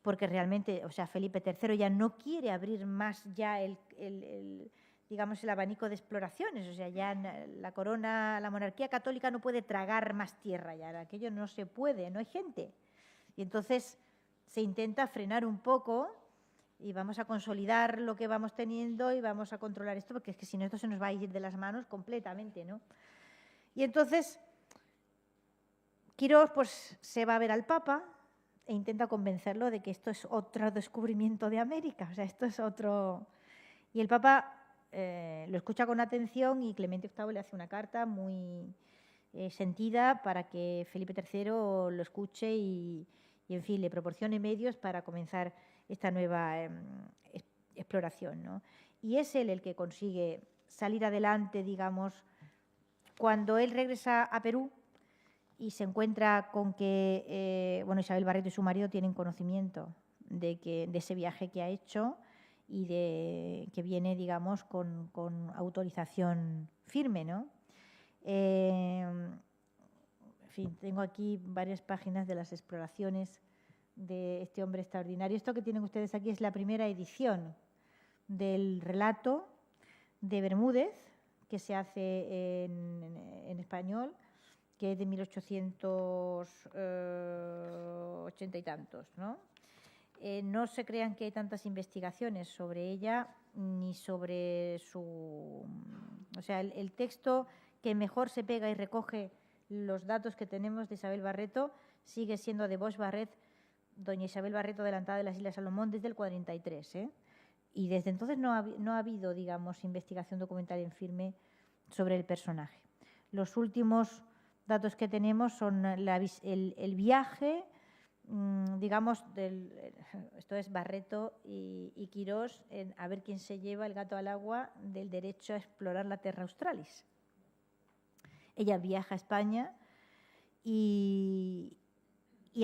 porque realmente, o sea, Felipe III ya no quiere abrir más ya digamos, el abanico de exploraciones. O sea, ya la corona, la monarquía católica no puede tragar más tierra ya. Aquello no se puede, no hay gente. Y entonces se intenta frenar un poco y vamos a consolidar lo que vamos teniendo y vamos a controlar esto, porque es que si no esto se nos va a ir de las manos completamente, ¿no? Y entonces Quirós pues se va a ver al Papa e intenta convencerlo de que esto es otro descubrimiento de América, o sea, esto es otro... Y el Papa lo escucha con atención y Clemente VIII le hace una carta muy sentida para que Felipe III lo escuche y, en fin, le proporcione medios para comenzar esta nueva exploración, ¿no? Y es él el que consigue salir adelante, digamos, cuando él regresa a Perú y se encuentra con que bueno, Isabel Barreto y su marido tienen conocimiento de ese viaje que ha hecho y que viene, digamos, con autorización firme, ¿no? En fin, tengo aquí varias páginas de las exploraciones de este hombre extraordinario. Esto que tienen ustedes aquí es la primera edición del relato de Bermúdez, que se hace en español, que es de 1880 y tantos, ¿no? No se crean que hay tantas investigaciones sobre ella ni sobre su... O sea, el texto que mejor se pega y recoge los datos que tenemos de Isabel Barreto sigue siendo de Bosch Barret, doña Isabel Barreto, adelantada de las Islas Salomón, desde el 43, ¿eh? Y desde entonces no ha habido, digamos, investigación documental en firme sobre el personaje. Los últimos datos que tenemos son el viaje, digamos, esto es Barreto y Quirós, a ver quién se lleva el gato al agua del derecho a explorar la Terra Australis. Ella viaja a España y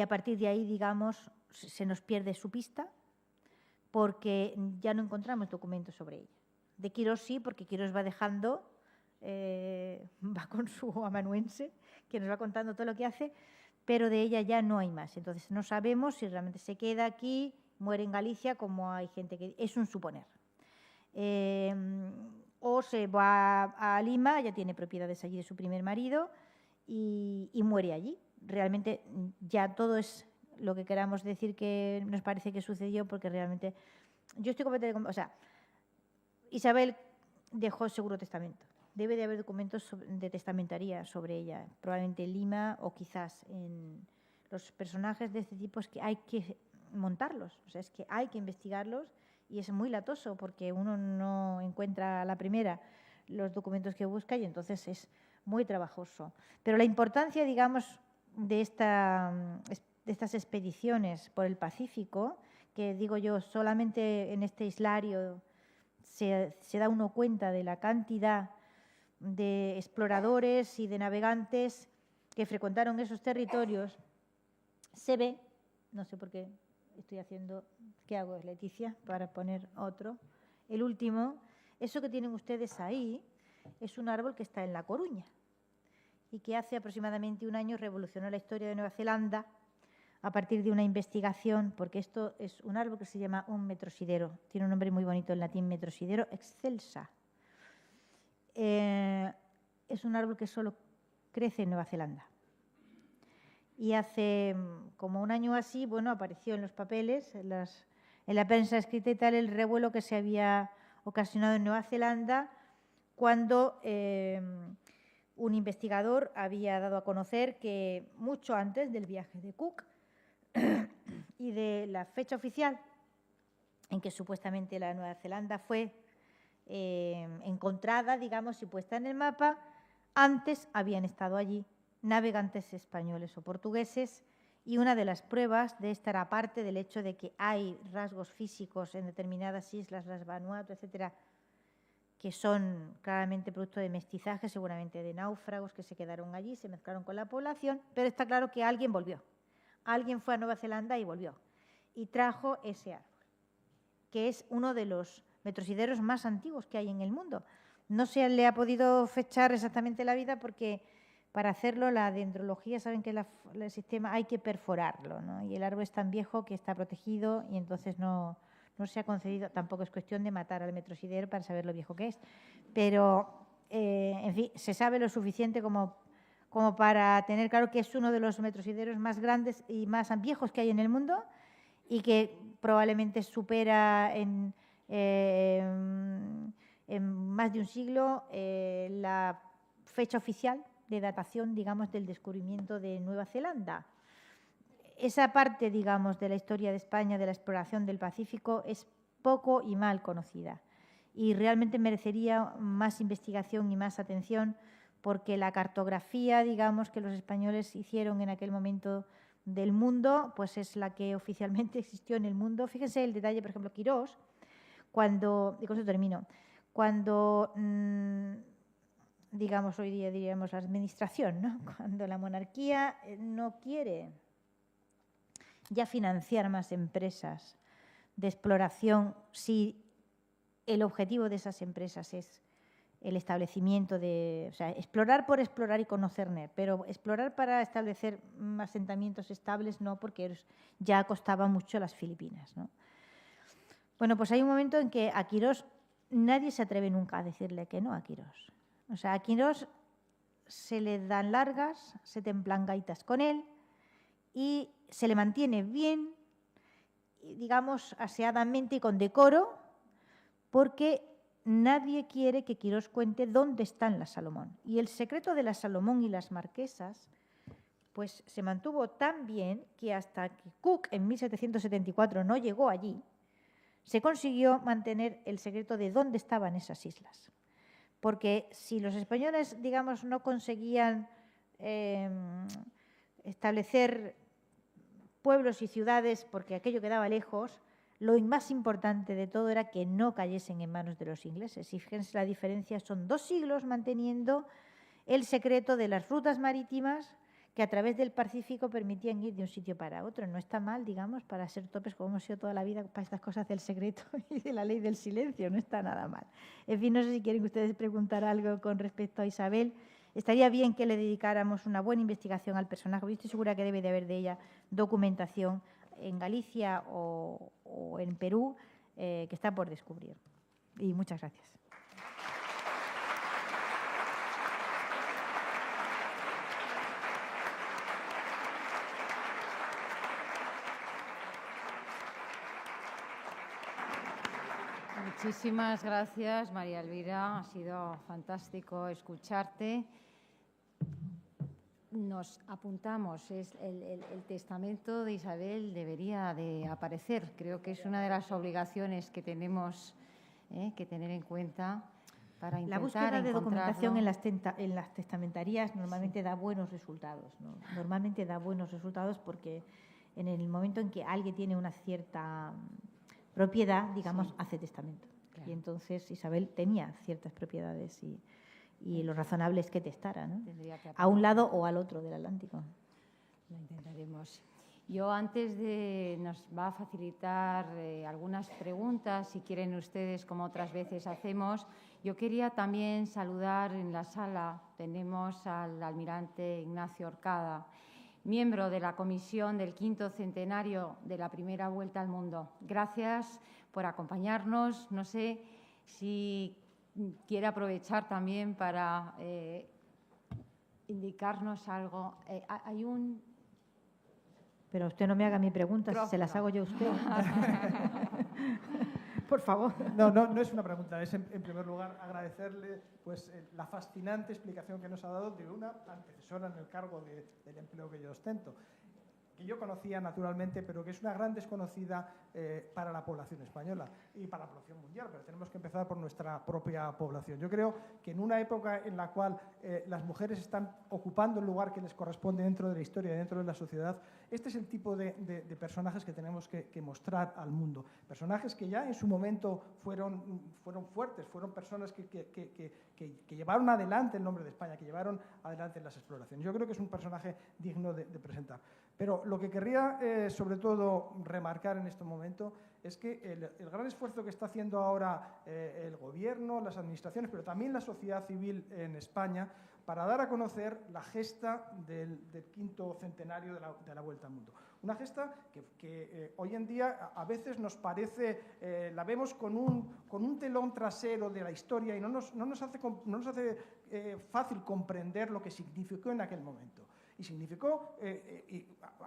a partir de ahí, digamos, se nos pierde su pista porque ya no encontramos documentos sobre ella. De Quirós sí, porque Quirós va dejando, va con su amanuense, que nos va contando todo lo que hace, pero de ella ya no hay más. Entonces no sabemos si realmente se queda aquí, muere en Galicia, como hay gente que... Es un suponer. O se va a Lima, ya tiene propiedades allí de su primer marido, y muere allí. Realmente ya todo es lo que queramos decir que nos parece que sucedió, porque realmente yo estoy completamente... O sea, Isabel dejó seguro testamento. Debe de haber documentos de testamentaría sobre ella, probablemente en Lima o quizás en los personajes de este tipo. Es que hay que montarlos, o sea, es que hay que investigarlos y es muy latoso porque uno no encuentra a la primera los documentos que busca y entonces es muy trabajoso. Pero la importancia, digamos, de estas expediciones por el Pacífico, que digo yo, solamente en este islario se da uno cuenta de la cantidad de exploradores y de navegantes que frecuentaron esos territorios, se ve, no sé por qué estoy haciendo, ¿qué hago, Leticia? Para poner otro. El último, eso que tienen ustedes ahí, es un árbol que está en La Coruña y que hace aproximadamente un año revolucionó la historia de Nueva Zelanda a partir de una investigación, porque esto es un árbol que se llama un metrosidero, tiene un nombre muy bonito en latín, metrosidero excelsa. Es un árbol que solo crece en Nueva Zelanda. Y hace como un año así, bueno, apareció en los papeles, en la prensa escrita y tal, el revuelo que se había ocasionado en Nueva Zelanda cuando un investigador había dado a conocer que mucho antes del viaje de Cook y de la fecha oficial en que supuestamente la Nueva Zelanda fue encontrada, digamos, y puesta en el mapa, antes habían estado allí navegantes españoles o portugueses Y una de las pruebas de esta era, aparte del hecho de que hay rasgos físicos en determinadas islas, las Vanuatu, etcétera, que son claramente producto de mestizaje, seguramente de náufragos que se quedaron allí, se mezclaron con la población, pero está claro que alguien volvió. Alguien fue a Nueva Zelanda y volvió. Y trajo ese árbol, que es uno de los metrosideros más antiguos que hay en el mundo. No se le ha podido fechar exactamente la vida porque para hacerlo la dendrología, saben que el sistema hay que perforarlo, ¿no? Y el árbol es tan viejo que está protegido y entonces no se ha concedido, tampoco es cuestión de matar al metrosidero para saber lo viejo que es, pero, en fin, se sabe lo suficiente como para tener claro que es uno de los metrosideros más grandes y más viejos que hay en el mundo y que probablemente supera en más de un siglo la fecha oficial de datación, digamos, del descubrimiento de Nueva Zelanda. Esa parte, digamos, de la historia de España, de la exploración del Pacífico, es poco y mal conocida y realmente merecería más investigación y más atención porque la cartografía, digamos, que los españoles hicieron en aquel momento del mundo, pues es la que oficialmente existió en el mundo. Fíjense el detalle, por ejemplo, Quirós, cuando, y con eso termino, cuando, digamos, hoy día diríamos la administración, ¿no? Cuando la monarquía no quiere ya financiar más empresas de exploración si el objetivo de esas empresas es el establecimiento de, o sea, explorar por explorar y conocer, pero explorar para establecer asentamientos estables no, porque ya costaba mucho las Filipinas, ¿no? Bueno, pues hay un momento en que a Quirós nadie se atreve nunca a decirle que no a Quirós. O sea, a Quirós se le dan largas, se templan gaitas con él y se le mantiene bien, digamos, aseadamente y con decoro, porque nadie quiere que Quirós cuente dónde están las Salomón. Y el secreto de las Salomón y las marquesas pues se mantuvo tan bien que hasta que Cook en 1774 no llegó allí, se consiguió mantener el secreto de dónde estaban esas islas. Porque si los españoles, digamos, no conseguían establecer pueblos y ciudades porque aquello quedaba lejos, lo más importante de todo era que no cayesen en manos de los ingleses. Y fíjense la diferencia, son 2 siglos manteniendo el secreto de las rutas marítimas que a través del Pacífico permitían ir de un sitio para otro. No está mal, digamos, para ser topes como hemos sido toda la vida para estas cosas del secreto y de la ley del silencio, no está nada mal. En fin, no sé si quieren ustedes preguntar algo con respecto a Isabel. Estaría bien que le dedicáramos una buena investigación al personaje. Yo estoy segura que debe de haber de ella documentación en Galicia o en Perú que está por descubrir. Y muchas gracias. Muchísimas gracias, María Elvira. Ha sido fantástico escucharte. Nos apuntamos, el testamento de Isabel debería de aparecer. Creo que es una de las obligaciones que tenemos que tener en cuenta para intentar la búsqueda de documentación en las testamentarías normalmente sí. Da buenos resultados, ¿no? Normalmente da buenos resultados porque en el momento en que alguien tiene una cierta propiedad, digamos, sí. Hace testamento. Claro. Y entonces Isabel tenía ciertas propiedades y lo razonable es que testara, ¿no? A un lado o al otro del Atlántico. Lo intentaremos. Yo nos va a facilitar algunas preguntas, si quieren ustedes, como otras veces hacemos. Yo quería también saludar en la sala, tenemos al almirante Ignacio Orcada, miembro de la comisión del 5º centenario de la primera vuelta al mundo. Gracias por acompañarnos. No sé si quiere aprovechar también para indicarnos algo. Hay un... Pero usted no me haga mi pregunta, si se las hago yo a usted. Por favor. No es una pregunta, es en primer lugar agradecerle pues, la fascinante explicación que nos ha dado de una antecesora en el cargo del empleo que yo ostento. que yo conocía naturalmente, pero que es una gran desconocida para la población española y para la población mundial, pero tenemos que empezar por nuestra propia población. Yo creo que en una época en la cual las mujeres están ocupando el lugar que les corresponde dentro de la historia, dentro de la sociedad, este es el tipo de personajes que tenemos que mostrar al mundo. Personajes que ya en su momento fueron fuertes, fueron personas que llevaron adelante el nombre de España, que llevaron adelante las exploraciones. Yo creo que es un personaje digno de presentar. Pero lo que querría, sobre todo, remarcar en este momento es que el gran esfuerzo que está haciendo ahora el gobierno, las administraciones, pero también la sociedad civil en España, para dar a conocer la gesta del 5º centenario de la Vuelta al Mundo. Una gesta que hoy en día a veces nos parece, la vemos con un telón trasero de la historia y no nos hace fácil comprender lo que significó en aquel momento. Y significó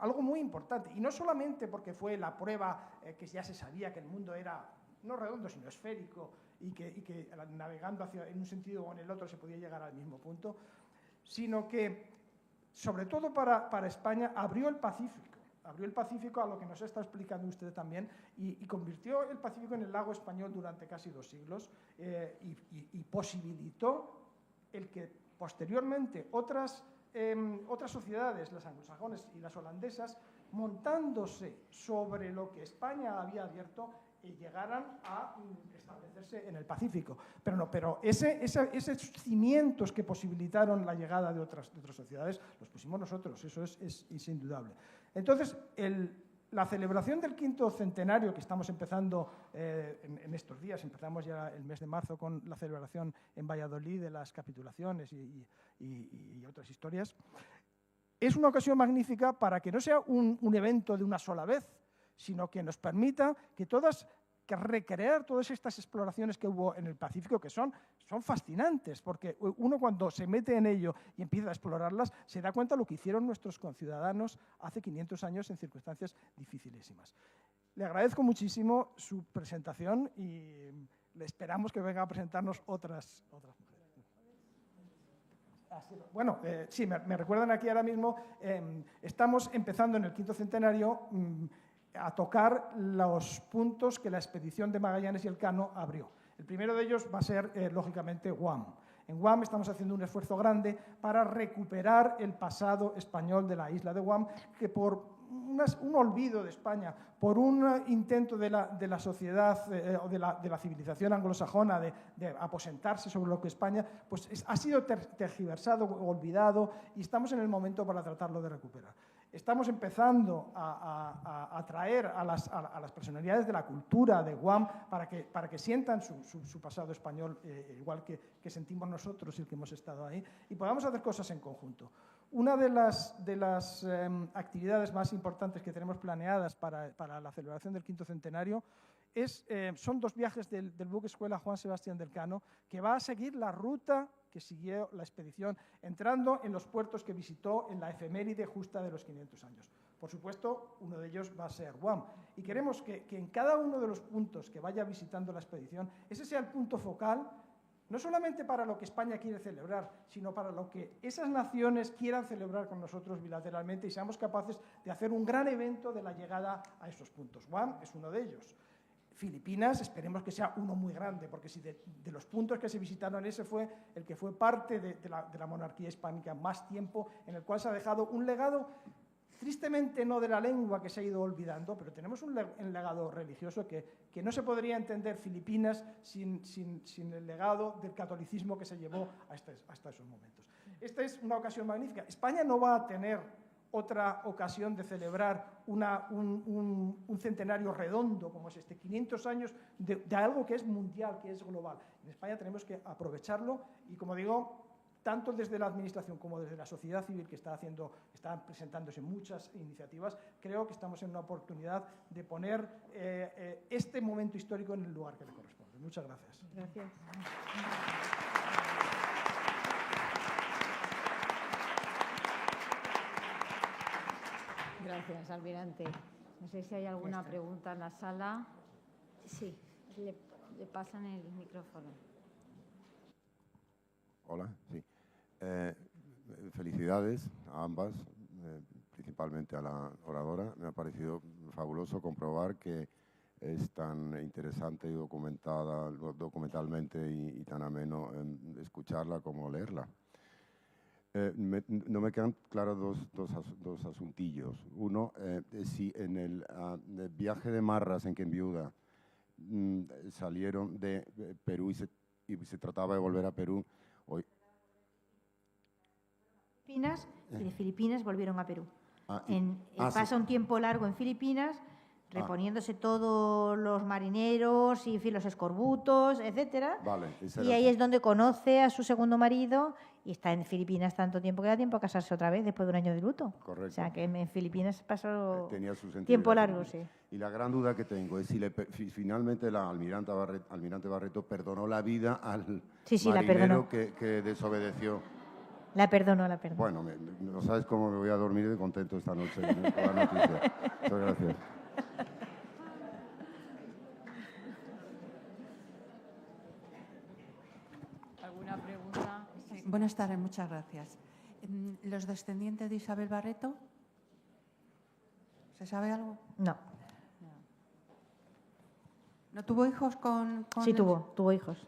algo muy importante, y no solamente porque fue la prueba que ya se sabía que el mundo era no redondo, sino esférico, y que navegando en un sentido o en el otro se podía llegar al mismo punto, sino que, sobre todo para España, abrió el Pacífico a lo que nos está explicando usted también, y convirtió el Pacífico en el lago español durante casi 2 siglos, y posibilitó el que posteriormente otras sociedades, las anglosajones y las holandesas, montándose sobre lo que España había abierto, llegaran a establecerse en el Pacífico. Pero esos cimientos que posibilitaron la llegada de otras sociedades los pusimos nosotros, eso es indudable. Entonces, la celebración del 5º centenario que estamos empezando en estos días, empezamos ya el mes de marzo con la celebración en Valladolid de las capitulaciones y otras historias, es una ocasión magnífica para que no sea un evento de una sola vez, sino que nos permita que recrear todas estas exploraciones que hubo en el Pacífico, que son fascinantes, porque uno cuando se mete en ello y empieza a explorarlas, se da cuenta de lo que hicieron nuestros conciudadanos hace 500 años en circunstancias dificilísimas. Le agradezco muchísimo su presentación y le esperamos que venga a presentarnos otras mujeres. Bueno, sí, me recuerdan aquí ahora mismo, estamos empezando en el 5º centenario a tocar los puntos que la expedición de Magallanes y Elcano abrió. El primero de ellos va a ser, lógicamente, Guam. En Guam estamos haciendo un esfuerzo grande para recuperar el pasado español de la isla de Guam, que por un olvido de España, por un intento de la sociedad o de la civilización anglosajona de aposentarse sobre lo que España, pues ha sido tergiversado, olvidado, y estamos en el momento para tratarlo de recuperar. Estamos empezando a atraer a las personalidades de la cultura de Guam para que sientan su pasado español, igual que sentimos nosotros y el que hemos estado ahí, y podamos hacer cosas en conjunto. Una de las actividades más importantes que tenemos planeadas para la celebración del 5º centenario son 2 viajes del buque escuela Juan Sebastián del Cano, que va a seguir la ruta que siguió la expedición, entrando en los puertos que visitó en la efeméride justa de los 500 años. Por supuesto, uno de ellos va a ser Guam. Y queremos que en cada uno de los puntos que vaya visitando la expedición, ese sea el punto focal, no solamente para lo que España quiere celebrar, sino para lo que esas naciones quieran celebrar con nosotros bilateralmente y seamos capaces de hacer un gran evento de la llegada a esos puntos. Guam es uno de ellos. Filipinas, esperemos que sea uno muy grande, porque si de los puntos que se visitaron, ese fue el que fue parte de la monarquía hispánica más tiempo, en el cual se ha dejado un legado, tristemente no de la lengua que se ha ido olvidando, pero tenemos un legado religioso que no se podría entender Filipinas sin el legado del catolicismo que se llevó hasta esos momentos. Esta es una ocasión magnífica. España no va a tener otra ocasión de celebrar un centenario redondo como es este, 500 años de algo que es mundial, que es global. En España tenemos que aprovecharlo y, como digo, tanto desde la Administración como desde la sociedad civil que está presentándose muchas iniciativas, creo que estamos en una oportunidad de poner este momento histórico en el lugar que le corresponde. Muchas gracias. Gracias. Gracias, almirante. No sé si hay alguna pregunta en la sala. Sí, le pasan el micrófono. Hola, sí. Felicidades a ambas, principalmente a la oradora. Me ha parecido fabuloso comprobar que es tan interesante y documentada documentalmente y tan ameno escucharla como leerla. No me quedan claros dos asuntillos. Uno, si en el viaje de Marras en que enviuda salieron de Perú y se trataba de volver a Perú. Hoy. Filipinas, y de Filipinas volvieron a Perú. Pasa un tiempo largo en Filipinas, reponiéndose todos los marineros y en fin, los escorbutos, etcétera. Vale, y ahí es donde conoce a su segundo marido y está en Filipinas tanto tiempo que da tiempo a casarse otra vez después de un año de luto. Correcto. O sea, que en Filipinas pasó tenía su sentido tiempo largo, sí. Y la gran duda que tengo es si finalmente la almirante Barreto perdonó la vida al marinero que desobedeció. La perdonó. Bueno, no sabes cómo me voy a dormir de contento esta noche con la noticia. Muchas gracias. ¿Alguna pregunta? Sí. Buenas tardes, muchas gracias. ¿Los descendientes de Isabel Barreto? ¿Se sabe algo? No. ¿No tuvo hijos con Sí, tuvo hijos.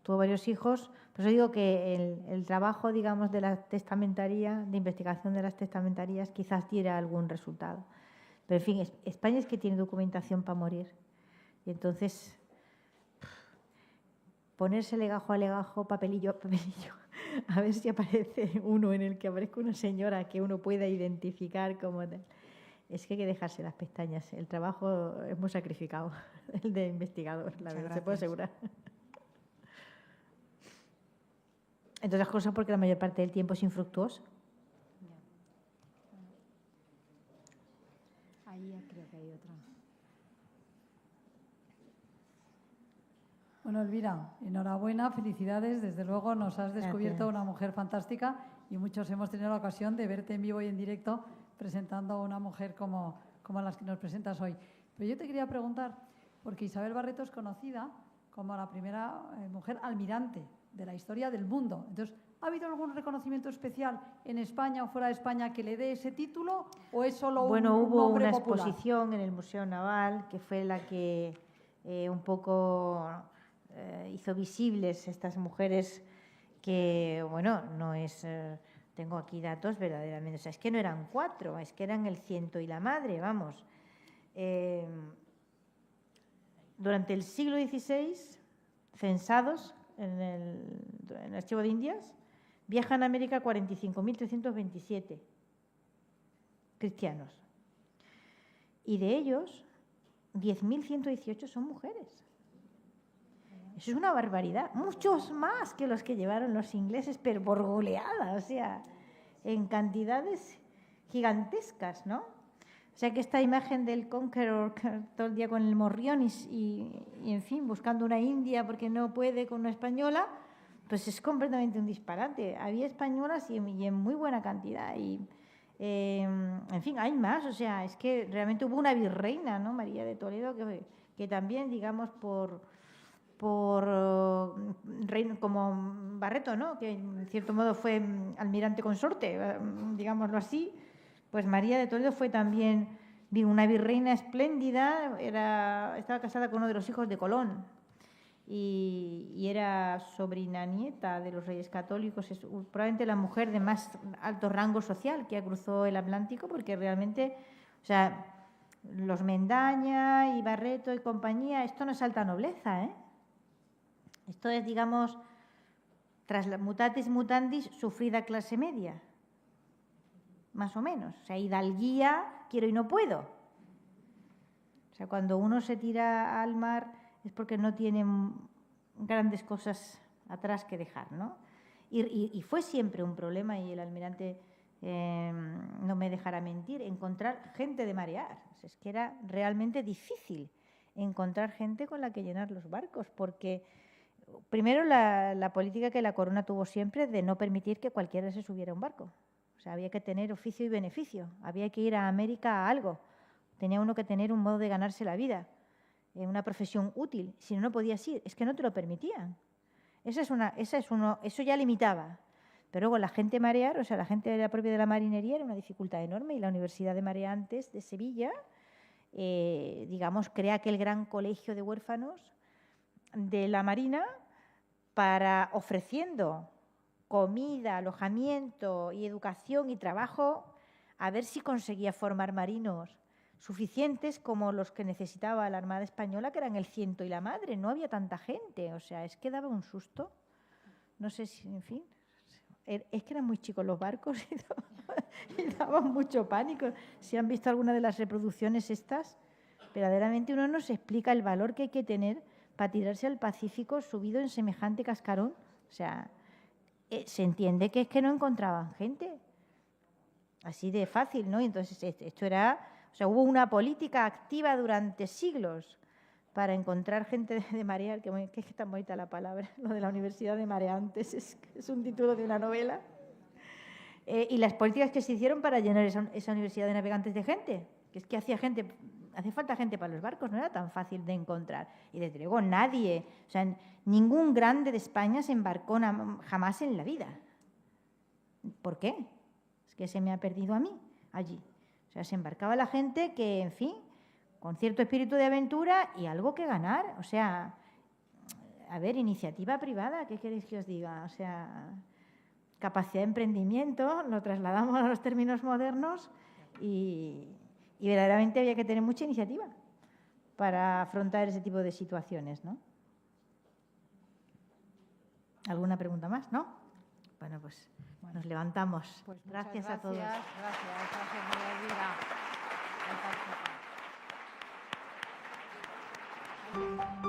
Tuvo varios hijos. Por eso digo que el trabajo, digamos, de la testamentaría, de investigación de las testamentarías, quizás diera algún resultado. Pero, en fin, España es que tiene documentación para morir. Y entonces, ponerse legajo a legajo, papelillo a papelillo, a ver si aparece uno en el que aparezca una señora que uno pueda identificar como tal. Es que hay que dejarse las pestañas. El trabajo es muy sacrificado, el de investigador, la verdad, se puede asegurar. Entre otras cosas porque la mayor parte del tiempo es infructuoso. Ahí creo que hay otra. Bueno, Elvira, enhorabuena, felicidades. Desde luego nos has descubierto una mujer fantástica y muchos hemos tenido la ocasión de verte en vivo y en directo presentando a una mujer como las que nos presentas hoy. Pero yo te quería preguntar, porque Isabel Barreto es conocida como la primera mujer almirante de la historia del mundo. Entonces, ¿ha habido algún reconocimiento especial en España o fuera de España que le dé ese título o es solo un nombre popular? Hubo una exposición en el Museo Naval que fue la que un poco hizo visibles estas mujeres que, bueno, no es... tengo aquí datos verdaderamente. O sea, es que no eran 4, es que eran el 100 y la madre, vamos. Durante el siglo XVI, censados en el Archivo de Indias, viajan a América 45.327 cristianos. Y de ellos, 10.118 son mujeres. Eso es una barbaridad. Muchos más que los que llevaron los ingleses, pero por goleada, o sea, en cantidades gigantescas, ¿no? O sea, que esta imagen del Conqueror todo el día con el morrión y en fin, buscando una india porque no puede con una española, pues es completamente un disparate. Había españolas y en muy buena cantidad. Y, en fin, hay más. O sea, es que realmente hubo una virreina, ¿no? María de Toledo, que también, digamos, por reino como Barreto, ¿no? Que en cierto modo fue almirante consorte, digámoslo así. Pues María de Toledo fue también una virreina espléndida, estaba casada con uno de los hijos de Colón y era sobrina nieta de los reyes católicos, es probablemente la mujer de más alto rango social que cruzó el Atlántico, porque realmente, o sea, los Mendaña y Barreto y compañía, esto no es alta nobleza, ¿eh? Esto es, digamos, tras la mutatis mutandis, sufrida clase media. Más o menos. O sea, hidalguía, quiero y no puedo. O sea, cuando uno se tira al mar es porque no tiene grandes cosas atrás que dejar, ¿no? Y fue siempre un problema, y el almirante no me dejará mentir, encontrar gente de marear. O sea, es que era realmente difícil encontrar gente con la que llenar los barcos, porque primero la política que la corona tuvo siempre de no permitir que cualquiera se subiera a un barco. O sea, había que tener oficio y beneficio, había que ir a América a algo, tenía uno que tener un modo de ganarse la vida, una profesión útil, si no, no podías ir, es que no te lo permitían. Eso ya limitaba. Pero luego la gente marear, o sea, la gente propia de la marinería era una dificultad enorme y la Universidad de Mareantes de Sevilla, digamos, crea aquel gran colegio de huérfanos de la Marina para ofreciendo comida, alojamiento y educación y trabajo, a ver si conseguía formar marinos suficientes como los que necesitaba la Armada Española, que eran el 100 y la madre. No había tanta gente, o sea, es que daba un susto. No sé si, en fin, es que eran muy chicos los barcos y daban mucho pánico. Si han visto alguna de las reproducciones estas, verdaderamente uno no se explica el valor que hay que tener para tirarse al Pacífico subido en semejante cascarón. O sea, se entiende que es que no encontraban gente. Así de fácil, ¿no? Y entonces esto era, o sea, hubo una política activa durante siglos para encontrar gente de marear, que es tan bonita la palabra, lo de la Universidad de Mareantes, es un título de una novela. Y las políticas que se hicieron para llenar esa Universidad de Navegantes de gente, que es que hace falta gente para los barcos, no era tan fácil de encontrar. Y desde luego nadie, o sea, ningún grande de España se embarcó jamás en la vida. ¿Por qué? Es que se me ha perdido a mí allí. O sea, se embarcaba la gente que, en fin, con cierto espíritu de aventura y algo que ganar. O sea, a ver, iniciativa privada, ¿qué queréis que os diga? O sea, capacidad de emprendimiento, lo trasladamos a los términos modernos y verdaderamente había que tener mucha iniciativa para afrontar ese tipo de situaciones, ¿no? ¿Alguna pregunta más? ¿No? Bueno, pues nos levantamos. Pues gracias a todos. Gracias, María Elvira.